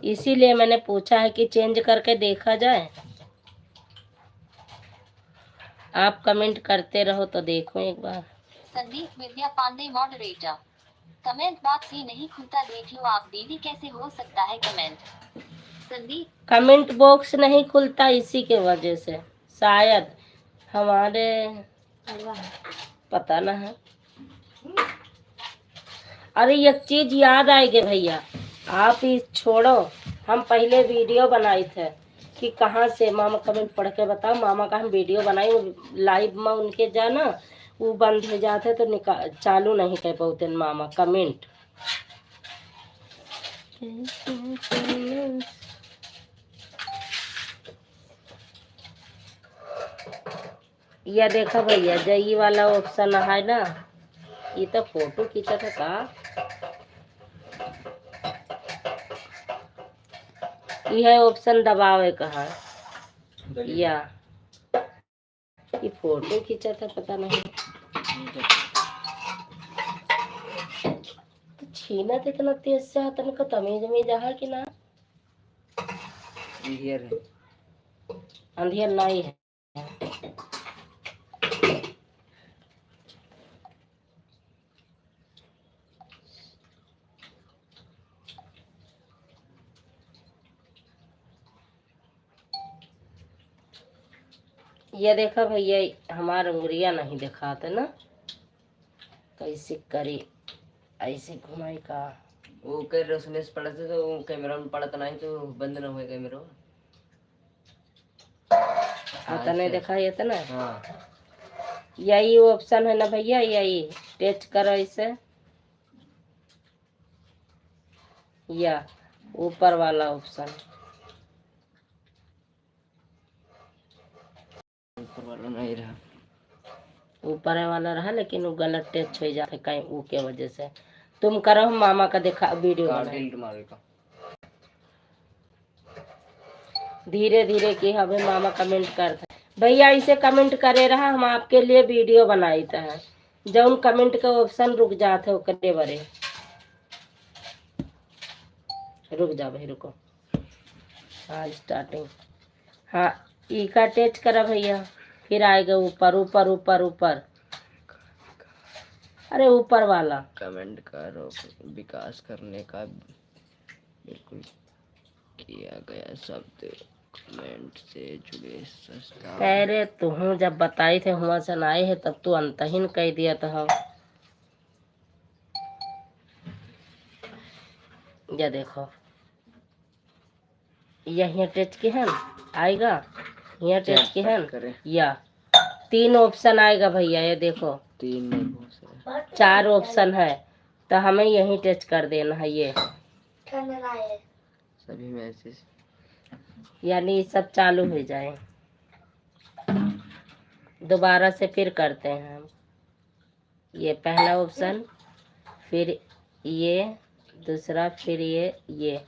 Speaker 1: इसीलिए मैंने पूछा है कि चेंज करके देखा जाए। आप कमेंट करते रहो तो देखो एक बार।
Speaker 4: Sandeep Vidya Pandey moderator. Comment box ही नहीं खुलता, देख लो आप दीदी कैसे हो सकता है कमेंट। संदीप
Speaker 1: कमेंट बॉक्स नहीं खुलता इसी के वजह से शायद हमारे पता ना है। अरे एक चीज याद आएगी भैया, आप ही छोड़ो, हम पहले वीडियो बनाए थे कि कहाँ से मामा कमेंट पढ़ के बताओ, मामा का हम वीडियो बनाए लाइव में उनके जाना वो बंद हो जाते तो चालू नहीं कर पाते मामा कमेंट। यह देखा भैया जई वाला ऑप्शन है ना, ये तो फोटो खींचा था का, यह ऑप्शन दबावे कहा या ये फोटो खींचा था पता नहीं तो छीना तो इतना तेज से हाथ को तमीज में जहा कि ना
Speaker 3: अंधियर है।
Speaker 1: अंधेर नहीं है। ये देखा भैया हमारा उंगलियां नहीं दिखाते ना, कैसे करी ऐसे घुमाई का
Speaker 3: वो कर रोशनी से पड़ते तो वो कैमरा में पड़ता नहीं तो बंद ना हुए कैमरा।
Speaker 1: आता नहीं देखा ये तो ना।
Speaker 3: हाँ
Speaker 1: यही ऑप्शन है ना भैया, यही टच करो इसे या ऊपर वाला ऑप्शन,
Speaker 3: ऊपर वाला नहीं रहा,
Speaker 1: ऊपर वाला रहा लेकिन वो गलत टच हो जाते कहीं ऊ के वजह से। तुम करो हम मामा का देखा वीडियो
Speaker 3: डिलीट मारेगा।
Speaker 1: धीरे धीरे की हमें मामा कमेंट करते भैया, ऐसे कमेंट करे रहा हम आपके लिए वीडियो बनाई है, जब कमेंट का ऑप्शन रुक जाते ओकरे बरे रुक जा भाई रुको। हाँ स्टार्टिंग, हाँ ई का टच करा भैया, फिर आएगा ऊपर ऊपर ऊपर ऊपर, अरे ऊपर वाला
Speaker 3: कमेंट करो, विकास करने का बिल्कुल किया गया शब्द कमेंट से जुड़े सस्ता।
Speaker 1: अरे तुम जब बताई थे हुआ से आए है तब तू अंतहीन कह दिया था। ये देखो यहाँ टच के है आएगा, यहाँ टच के है या 3 ऑप्शन आएगा भैया, ये देखो
Speaker 3: 3 नहीं बहुत सारे
Speaker 1: 4 ऑप्शन है तो हमें यही टच कर देना है ये,
Speaker 3: सभी मैसेज
Speaker 1: यानी सब चालू हो जाए। दोबारा से फिर करते हैं हम, ये पहला ऑप्शन फिर ये दूसरा फिर ये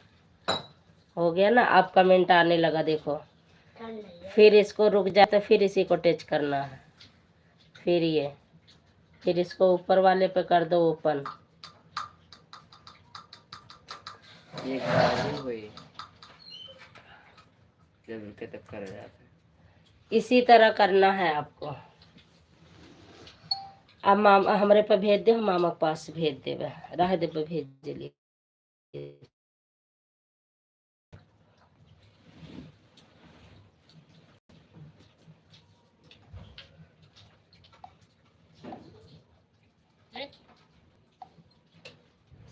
Speaker 1: हो गया ना। अब कमेंट आने लगा देखो, फिर इसको रुक जाए तो फिर इसी को टच करना है, फिर ये, फिर इसको ऊपर वाले पे कर दो ओपन।
Speaker 3: ये गाड़ी हुई जब उनके तक कर जाते हैं।
Speaker 1: इसी तरह करना है आपको। अब मामा हमारे पे भेज दे, हम मामा के पास भेज देवे, रह दे पे भेज दिली।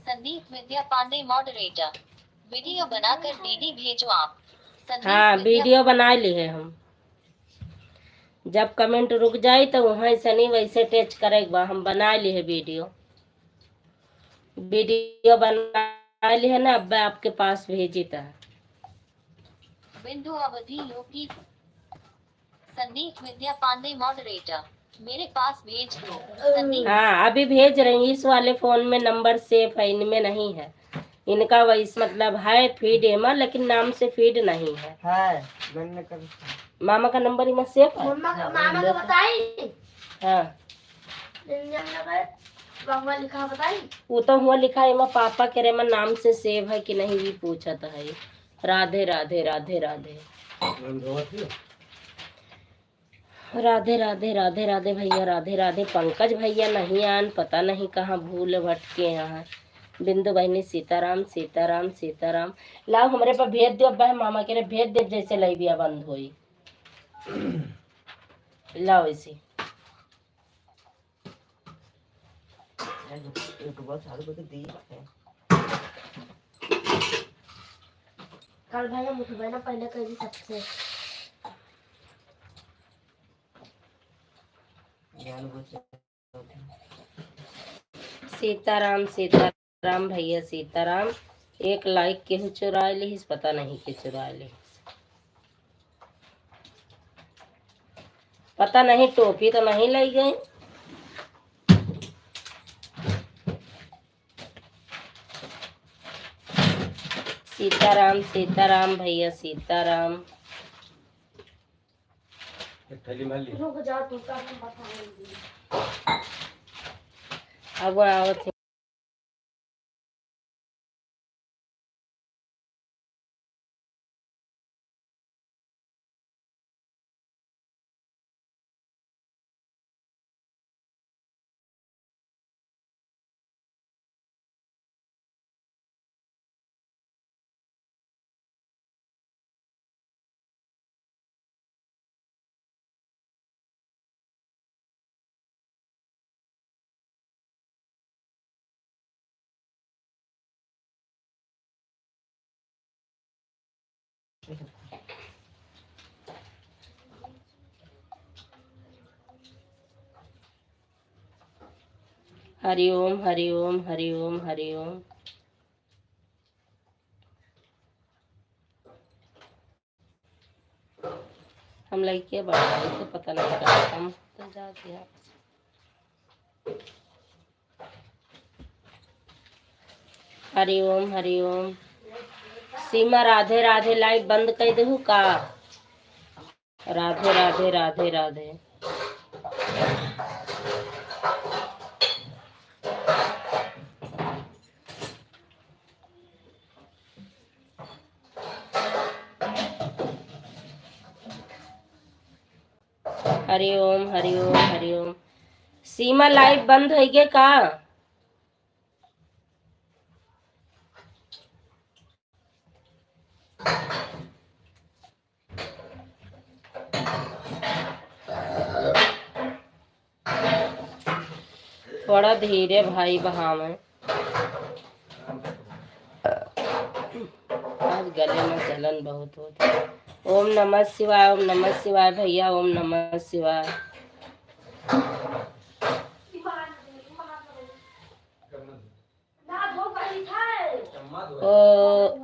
Speaker 4: संदीप विद्या पांडे मॉडरेटर, वीडियो बनाकर दीदी भेजो आप। संदीप
Speaker 1: हाँ
Speaker 4: विद्या
Speaker 1: वीडियो बना ली है हम, जब कमेंट रुक जाए तो वहाँ से नहीं वैसे टच करेगा। हम बना ली है वीडियो बना ली है ना, अब मैं आपके पास भेजी था।
Speaker 4: बिंदु अवधि लोकी, संदीप विद्या पांडे मॉडरेटर, मेरे पास भेज दो। संदीप
Speaker 1: हाँ अभी भेज रही, इस वाले फोन में नंबर सेफ है, इनमें नहीं है। इनका वैस मतलब है फीड एमा, लेकिन नाम से फीड नहीं है।
Speaker 3: मैंने कर
Speaker 1: मामा का नंबर इमा सेफ है।
Speaker 2: मामा को बताई
Speaker 1: हाँ
Speaker 2: वहाँ लिखा बताई,
Speaker 1: वो तो हुआ लिखा है पापा कह रहे नाम से सेव है कि नहीं भी पूछा था है। राधे राधे राधे राधे। राधे राधे राधे राधे भैया, राधे राधे। पंकज भैया नहीं आन, पता नहीं कहाँ भूल भटके यहाँ। बिंदु बहनी सीताराम सीताराम सीताराम। लाओ हमारे पर भेज दियो, बहन मामा के रे भेज दे, जैसे लैबिया बंद होई। लाओ इसी।
Speaker 2: कल भैया मुझे ना पहले करी सबसे
Speaker 1: सीताराम सीताराम भैया सीताराम। एक लाइक केहू चुरा ली, पता नहीं के चुरा ली, पता नहीं। टोपी तो नहीं लाई गई। सीताराम सीताराम भैया सीताराम।
Speaker 5: थैली मार ली।
Speaker 2: रुक जा तू का बताऊंगी।
Speaker 1: अब आवत है। हरिओम हरिओम हरिओम हरिओम। हम लड़के बढ़ाए तो पता नहीं क्या हम तो जाते हैं। हरिओम हरिओम। सीमा राधे राधे, लाइट बंद कर दू का। राधे राधे राधे राधे। हरिओम हरिओम हरिओम। सीमा लाइट बंद हो गए का। थोड़ा धीरे भाई बहा में, आज गले में जलन बहुत होती है। ओम नमः शिवाय, ओम नमः शिवाय भैया, ओम नमः शिवाय। ओ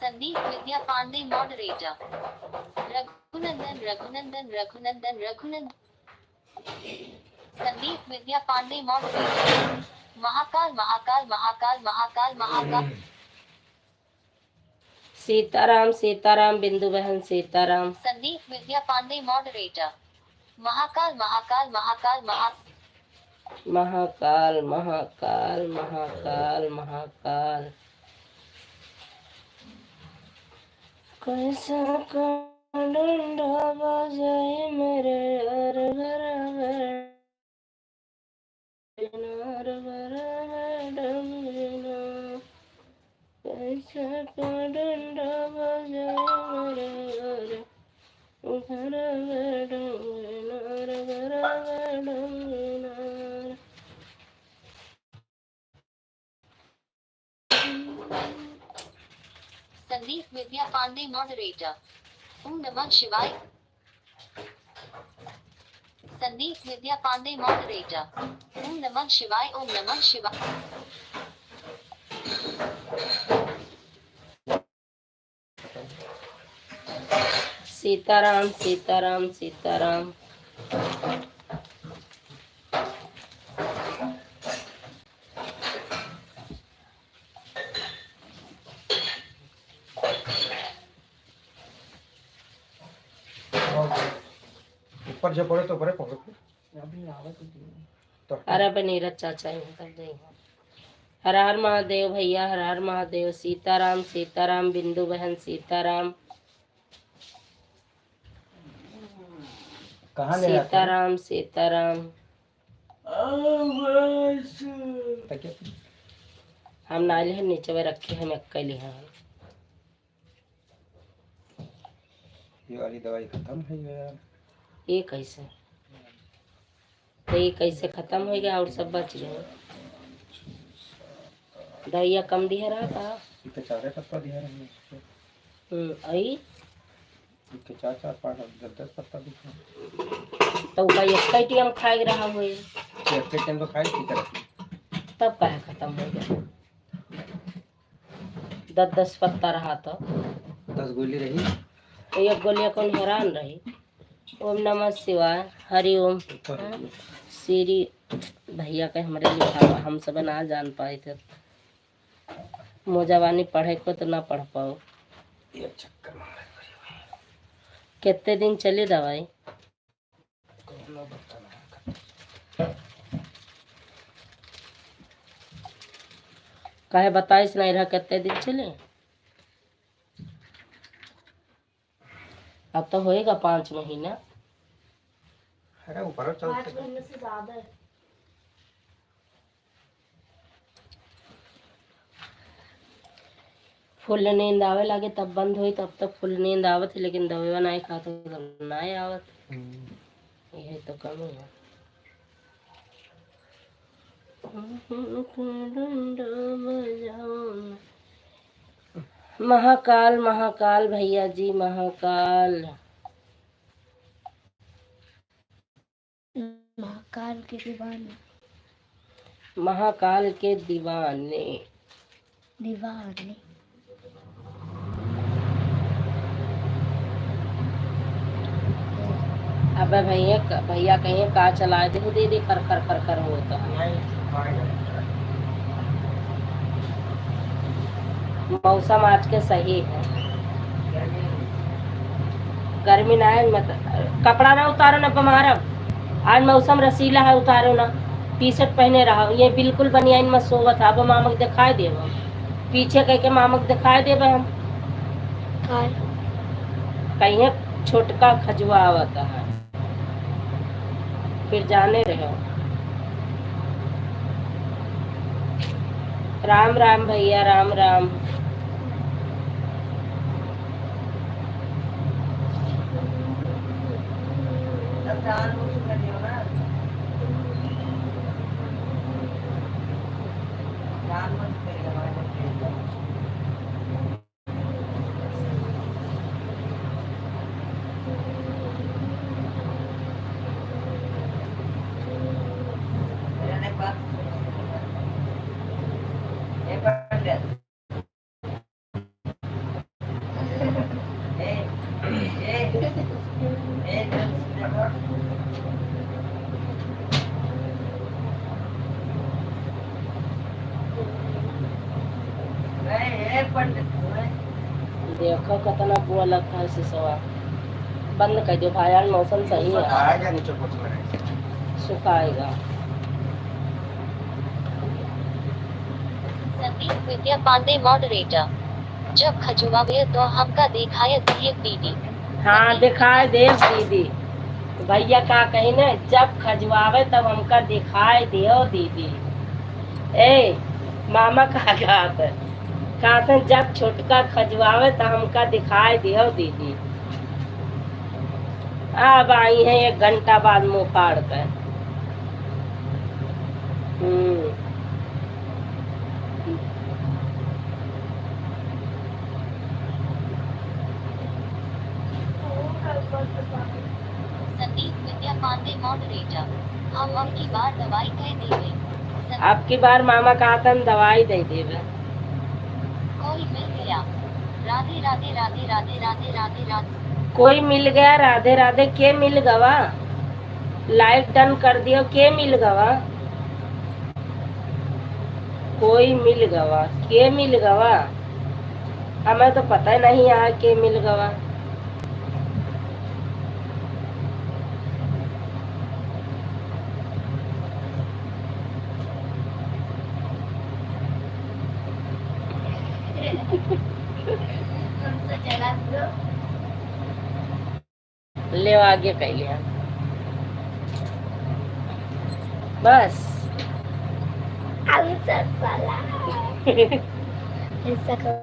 Speaker 4: संदीप विद्या पांडे मॉडरेटर। रघुनंदन रघुनंदन रघुनंदन रघुनंदन। संदीप विद्या पांडे मॉडरेटर। महाकाल महाकाल महाकाल महाकाल महाकाल।
Speaker 1: सीताराम सीताराम बिंदु बहन सीताराम।
Speaker 4: संदीप विद्या पांडे मॉडरेटर। महाकाल महाकाल महाकाल
Speaker 1: महाकाल महाकाल महाकाल महाकाल। कैसा का डंडा बजाए मेरे हर घर डमना। कैसा का डंडा बजाए मेरे हर घर डमना।
Speaker 4: संदीप विद्या पांडे मॉडरेटर। ओम नमः शिवाय। संदीप विद्या पांडे मॉडरेटर। ओम नमः शिवाय। ओम नमः शिवाय।
Speaker 1: सीताराम सीताराम सीताराम।
Speaker 5: ऊपर जब पड़े तो पड़े पकड़ तो
Speaker 1: अरे नीरज चाचा ही कर देंगे। हर हर महादेव भैया, हर हर महादेव। सीताराम सीताराम। बिंदु बहन सीताराम।
Speaker 5: कहाँ ले आते हैं?
Speaker 1: सीताराम सीताराम।
Speaker 5: तकिया?
Speaker 1: हम नाले हैं नीचे में रखे हैं मक्कली हैं।
Speaker 5: ये वाली दवाई खत्म है यार।
Speaker 1: ये कैसे, तो ये कैसे खत्म हो गया और सब बच गए? दवाइया कम दी है रहा था।
Speaker 5: इसके 4 पत्ता दिया है हमने।
Speaker 1: आई
Speaker 5: इसके 4 5 10 पत्ता दिया।
Speaker 1: तो का एक टाइम खाए रहा हुए
Speaker 5: एक टाइम तो खाई थी तरफ।
Speaker 1: तब काहे खत्म हो गया? 10 पत्ता रहा तो
Speaker 5: 10 गोली रही।
Speaker 1: एक गोलियां कौन हैरान रही। ओम नमः शिवाय। हरि ओम। श्री भैया के हमारे लिखा हुआ, हम सब ना जान पाए थे। मोजावानी पढ़े को तो ना पढ़ पाओ।
Speaker 5: ये चक्कर मारे
Speaker 1: कितने दिन चली दवाई? काहे बताइस नहीं रहा कितने दिन चले? अब तो होएगा 5 महीना।
Speaker 5: अरे ऊपर
Speaker 2: 5 महीने से ज्यादा है।
Speaker 1: फुल नींद आवे लगे तब बंद हुई, तब तक फुल नींद आवत है, लेकिन दवा नहीं खाता तो नहीं आवत। यही तो कमी है। महाकाल महाकाल भैया जी, महाकाल।
Speaker 2: महाकाल के दीवाने।
Speaker 1: महाकाल के दीवाने।
Speaker 2: दीवाने।
Speaker 1: अबे भैया कहीं का चला दे दीदी, कर कर कर कर होता है। मौसम आज के सही है। गर्मी ना है मत। कपड़ा ना उतारो ना बीमार। आज मौसम रसीला है, उतारो ना। टी-शर्ट पहने रहा। ये बिल्कुल बनियाइन में सोवत है। अब मामक दिखाई देव पीछे कह के मामक दिखाई देव हम कहीं छोटका खजुआ आवता है। फिर जाने रहे। राम राम भैया, राम राम। देखो कितना बुआ लगता है सिसवा। बंद कर दो भाई, आज मौसम सही है। सुखाएगा।
Speaker 4: संदीप विद्या पांडे मॉडरेटर। जब खजुआवे तो हमका दिखाए देव दीदी।
Speaker 1: हाँ दिखाए देव दीदी। भैया का कही ना, जब खजवावे तब हमका दिखाए देव दीदी। ए मामा का कहते जब छोटका खजवावे तो हमका दिखाई देव दीदी। अब आई है 1 घंटा बाद मुँह फाड़ कर।
Speaker 4: संदीप विद्या पांडे मॉडरेटर। हम अब की बार दवाई कह देंगे।
Speaker 1: अब की बार मामा कहा था हम दवाई दे देवे।
Speaker 4: कोई मिल गया। राधे राधे राधे राधे राधे राधे राधे।
Speaker 1: कोई मिल गया राधे राधे के मिल गवा। लाइक डन कर दियो के मिल गवा। कोई मिल गवा के मिल गवा। हमें तो पता ही नहीं यहाँ के मिल गवा।
Speaker 2: हमसे चला दो।
Speaker 1: ले आगे कह लिया बस।
Speaker 2: हमसे साला ऐसा कर।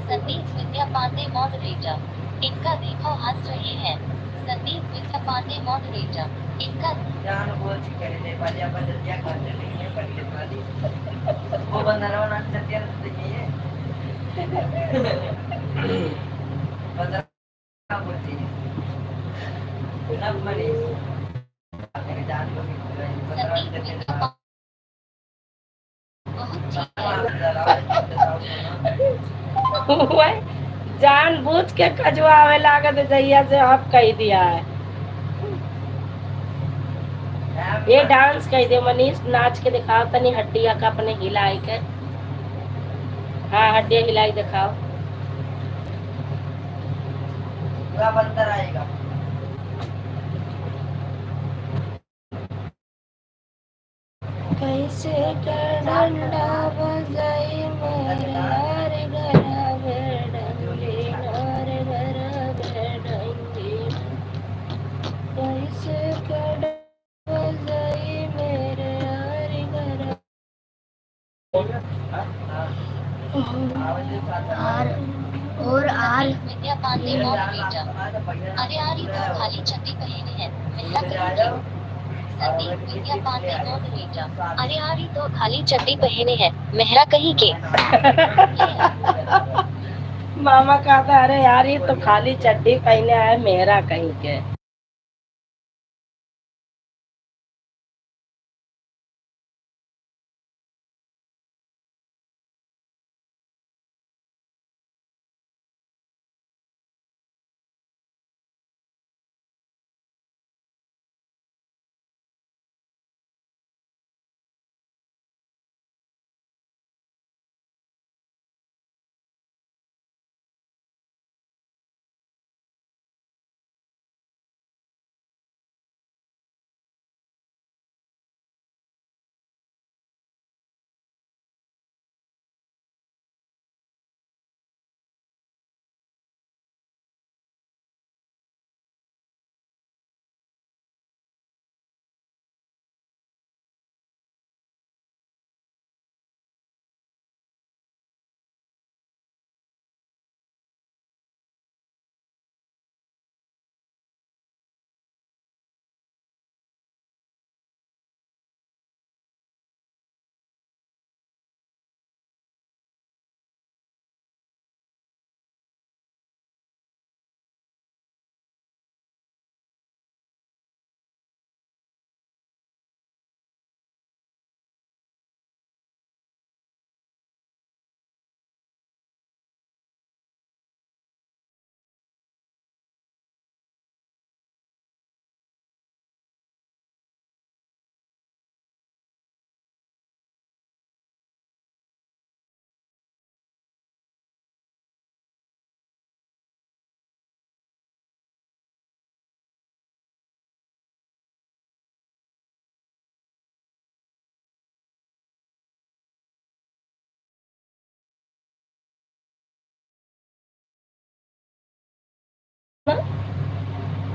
Speaker 4: संदीप विद्या पांडे मॉडरेटर। इनका देखो हंस रहे हैं। संदीप विद्या पांडे मॉडरेटर। इनका
Speaker 3: वो बंदा रहा ना सत्या देखिए बंदा बोलती है ना मनी मेरे जान को
Speaker 4: संदीप विद्या बहुत ठीक है।
Speaker 1: जान बूझ के खजवावे लागत जैया से आप कह दिया है। ये डांस कह दे मनीष नाच के दिखाओ तनी हड्डिया का अपने हिलाई के। हाँ हड्डियां हिलाई दिखाओ।
Speaker 3: पूरा बंदर आएगा
Speaker 1: कैसे कर डंडा बजाई मेरे यार गरा बेडंगी नार गरा बेडंगी। कैसे कर बजाई मेरे यार गरा।
Speaker 2: और आर
Speaker 4: विद्या पांडे मॉडरेटर। अरे यार ये तो खाली छत्ती पहने हैं मेहरा कहीं के। संदीप विद्या पांडे मॉडरेटर। अरे यार ये तो खाली चड्डी पहने हैं मेहरा कहीं के।
Speaker 1: मामा कहा था अरे यार ये तो खाली चड्डी पहने आए मेहरा कहीं के।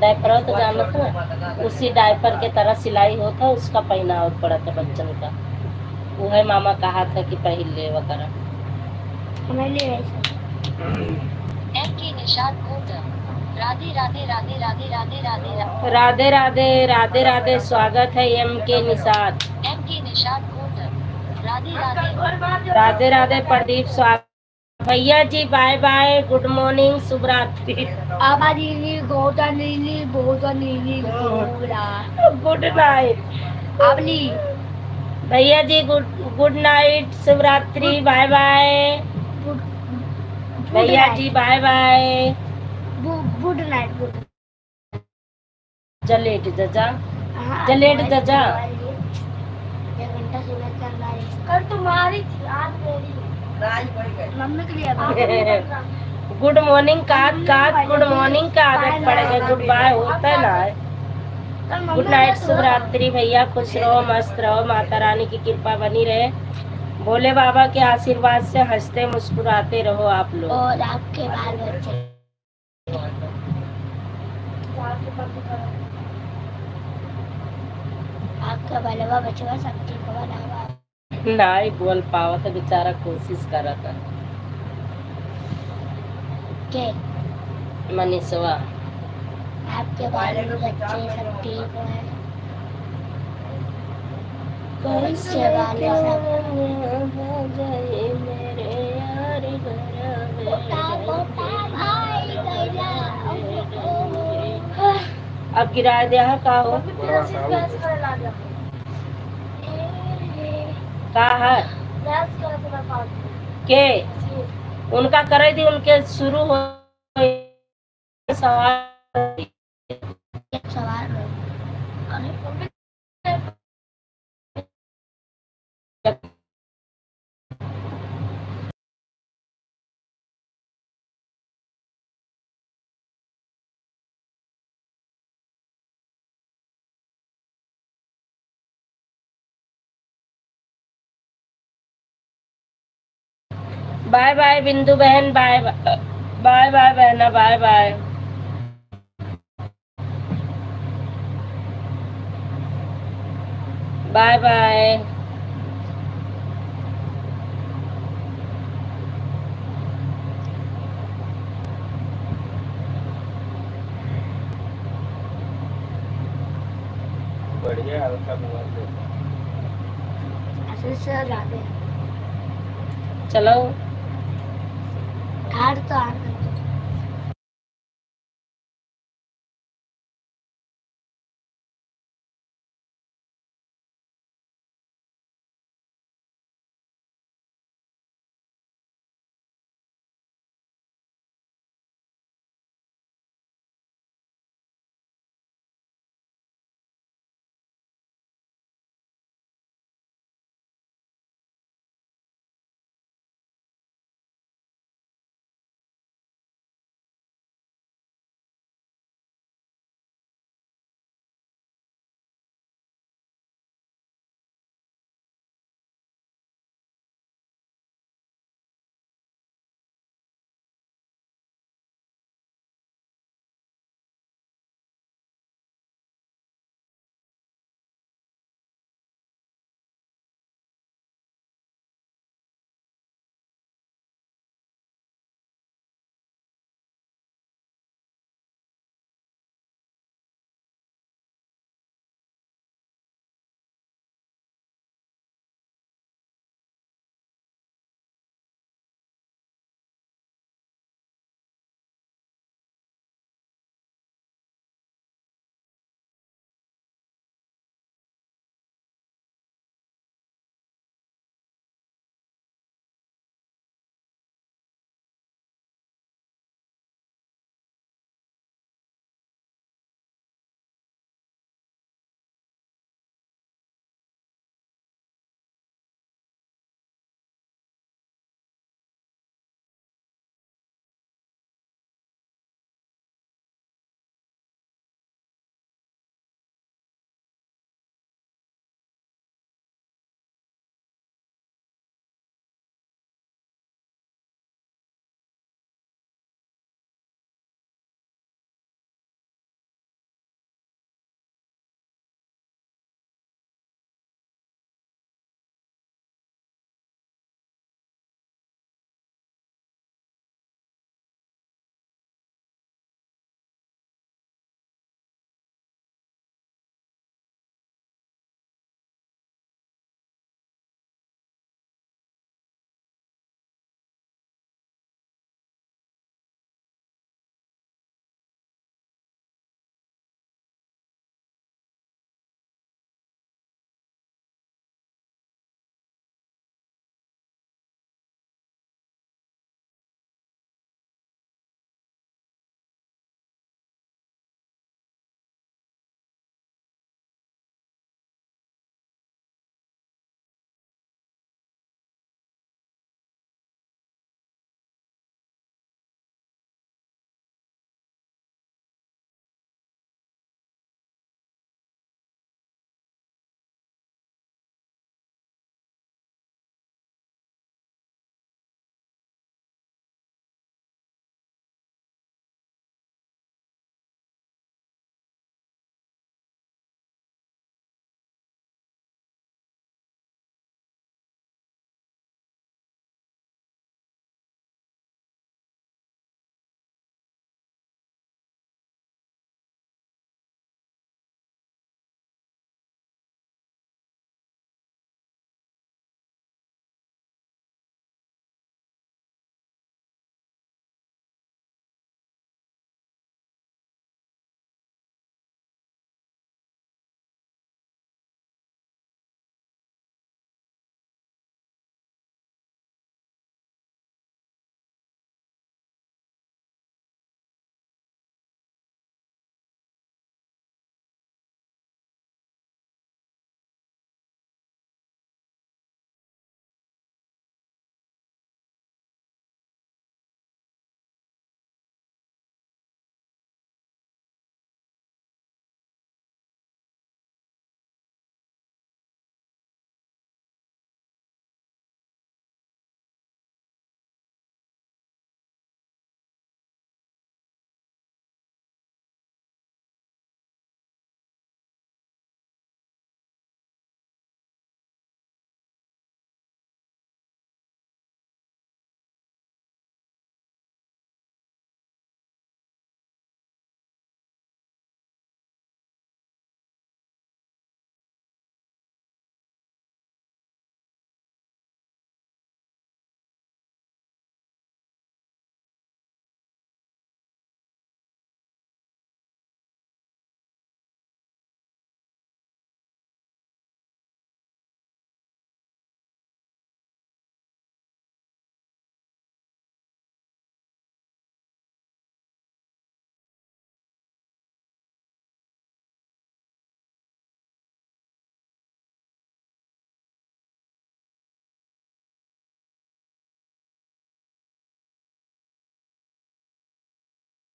Speaker 1: डायपर तो जाना था उसी डायपर के तरह सिलाई होता उसका पहनावा पड़ा था बच्चन का। वो है मामा कहा था कि पहन ले वगैरह।
Speaker 2: हमारे लिए ऐसा
Speaker 4: एम के निशाद कोटर। राधे राधे राधे राधे राधे राधे
Speaker 1: राधे राधे राधे राधे स्वागत है एम के निषाद।
Speaker 4: एम के निशाद कोटर। राधे राधे
Speaker 1: राधे राधे प्रदीप स्वागत भैया जी बाय बाय, गुड मॉर्निंग, शुभ रात्रि,
Speaker 2: आबा नीली गोदा नीली बोदा नीली गोरा
Speaker 1: गुड नाइट।
Speaker 2: आवली
Speaker 1: भैया जी गुड नाइट, शुभ रात्रि, बाय बाय। भैया जी bye bye.
Speaker 2: Good night good
Speaker 1: जलेट जजा, जलेट जजा।
Speaker 2: 1 घंटा सुबह चल रहा है। कल तुम्हारी थी आज मेरी मम्मी के लिए
Speaker 1: गुड मॉर्निंग का गुड मॉर्निंग का आदत पड़ गया, गुड बाय होता है ना। गुड नाइट, शुभ रात्रि भैया, खुश रहो, मस्त रहो, माता रानी की कृपा बनी रहे, भोले बाबा के आशीर्वाद से हंसते मुस्कुराते रहो आप लोग।
Speaker 2: और आपके बाल बच्चे आपका बलवा बचवा सबकी को बनावा
Speaker 1: नहीं बोल पावा था बेचारा, कोशिश कर रहा था।
Speaker 2: के
Speaker 1: मनीषवा
Speaker 2: आपके बाल बच्चे सब ठीक है
Speaker 1: कैसे
Speaker 2: वाले सब
Speaker 1: मेरे यार अब गिरा दिया का हो का है के उनका करे थी, उनके शुरू हो सवाल।
Speaker 2: सवाल
Speaker 1: बाय बाय बिंदु बहन, बाय बाय बाय बहना, बाय बाय। Bye bye.
Speaker 5: बढ़िया हल्का मोबाइल दे।
Speaker 2: ऐसे से जाते
Speaker 1: चलो
Speaker 2: ठाड़ तो आ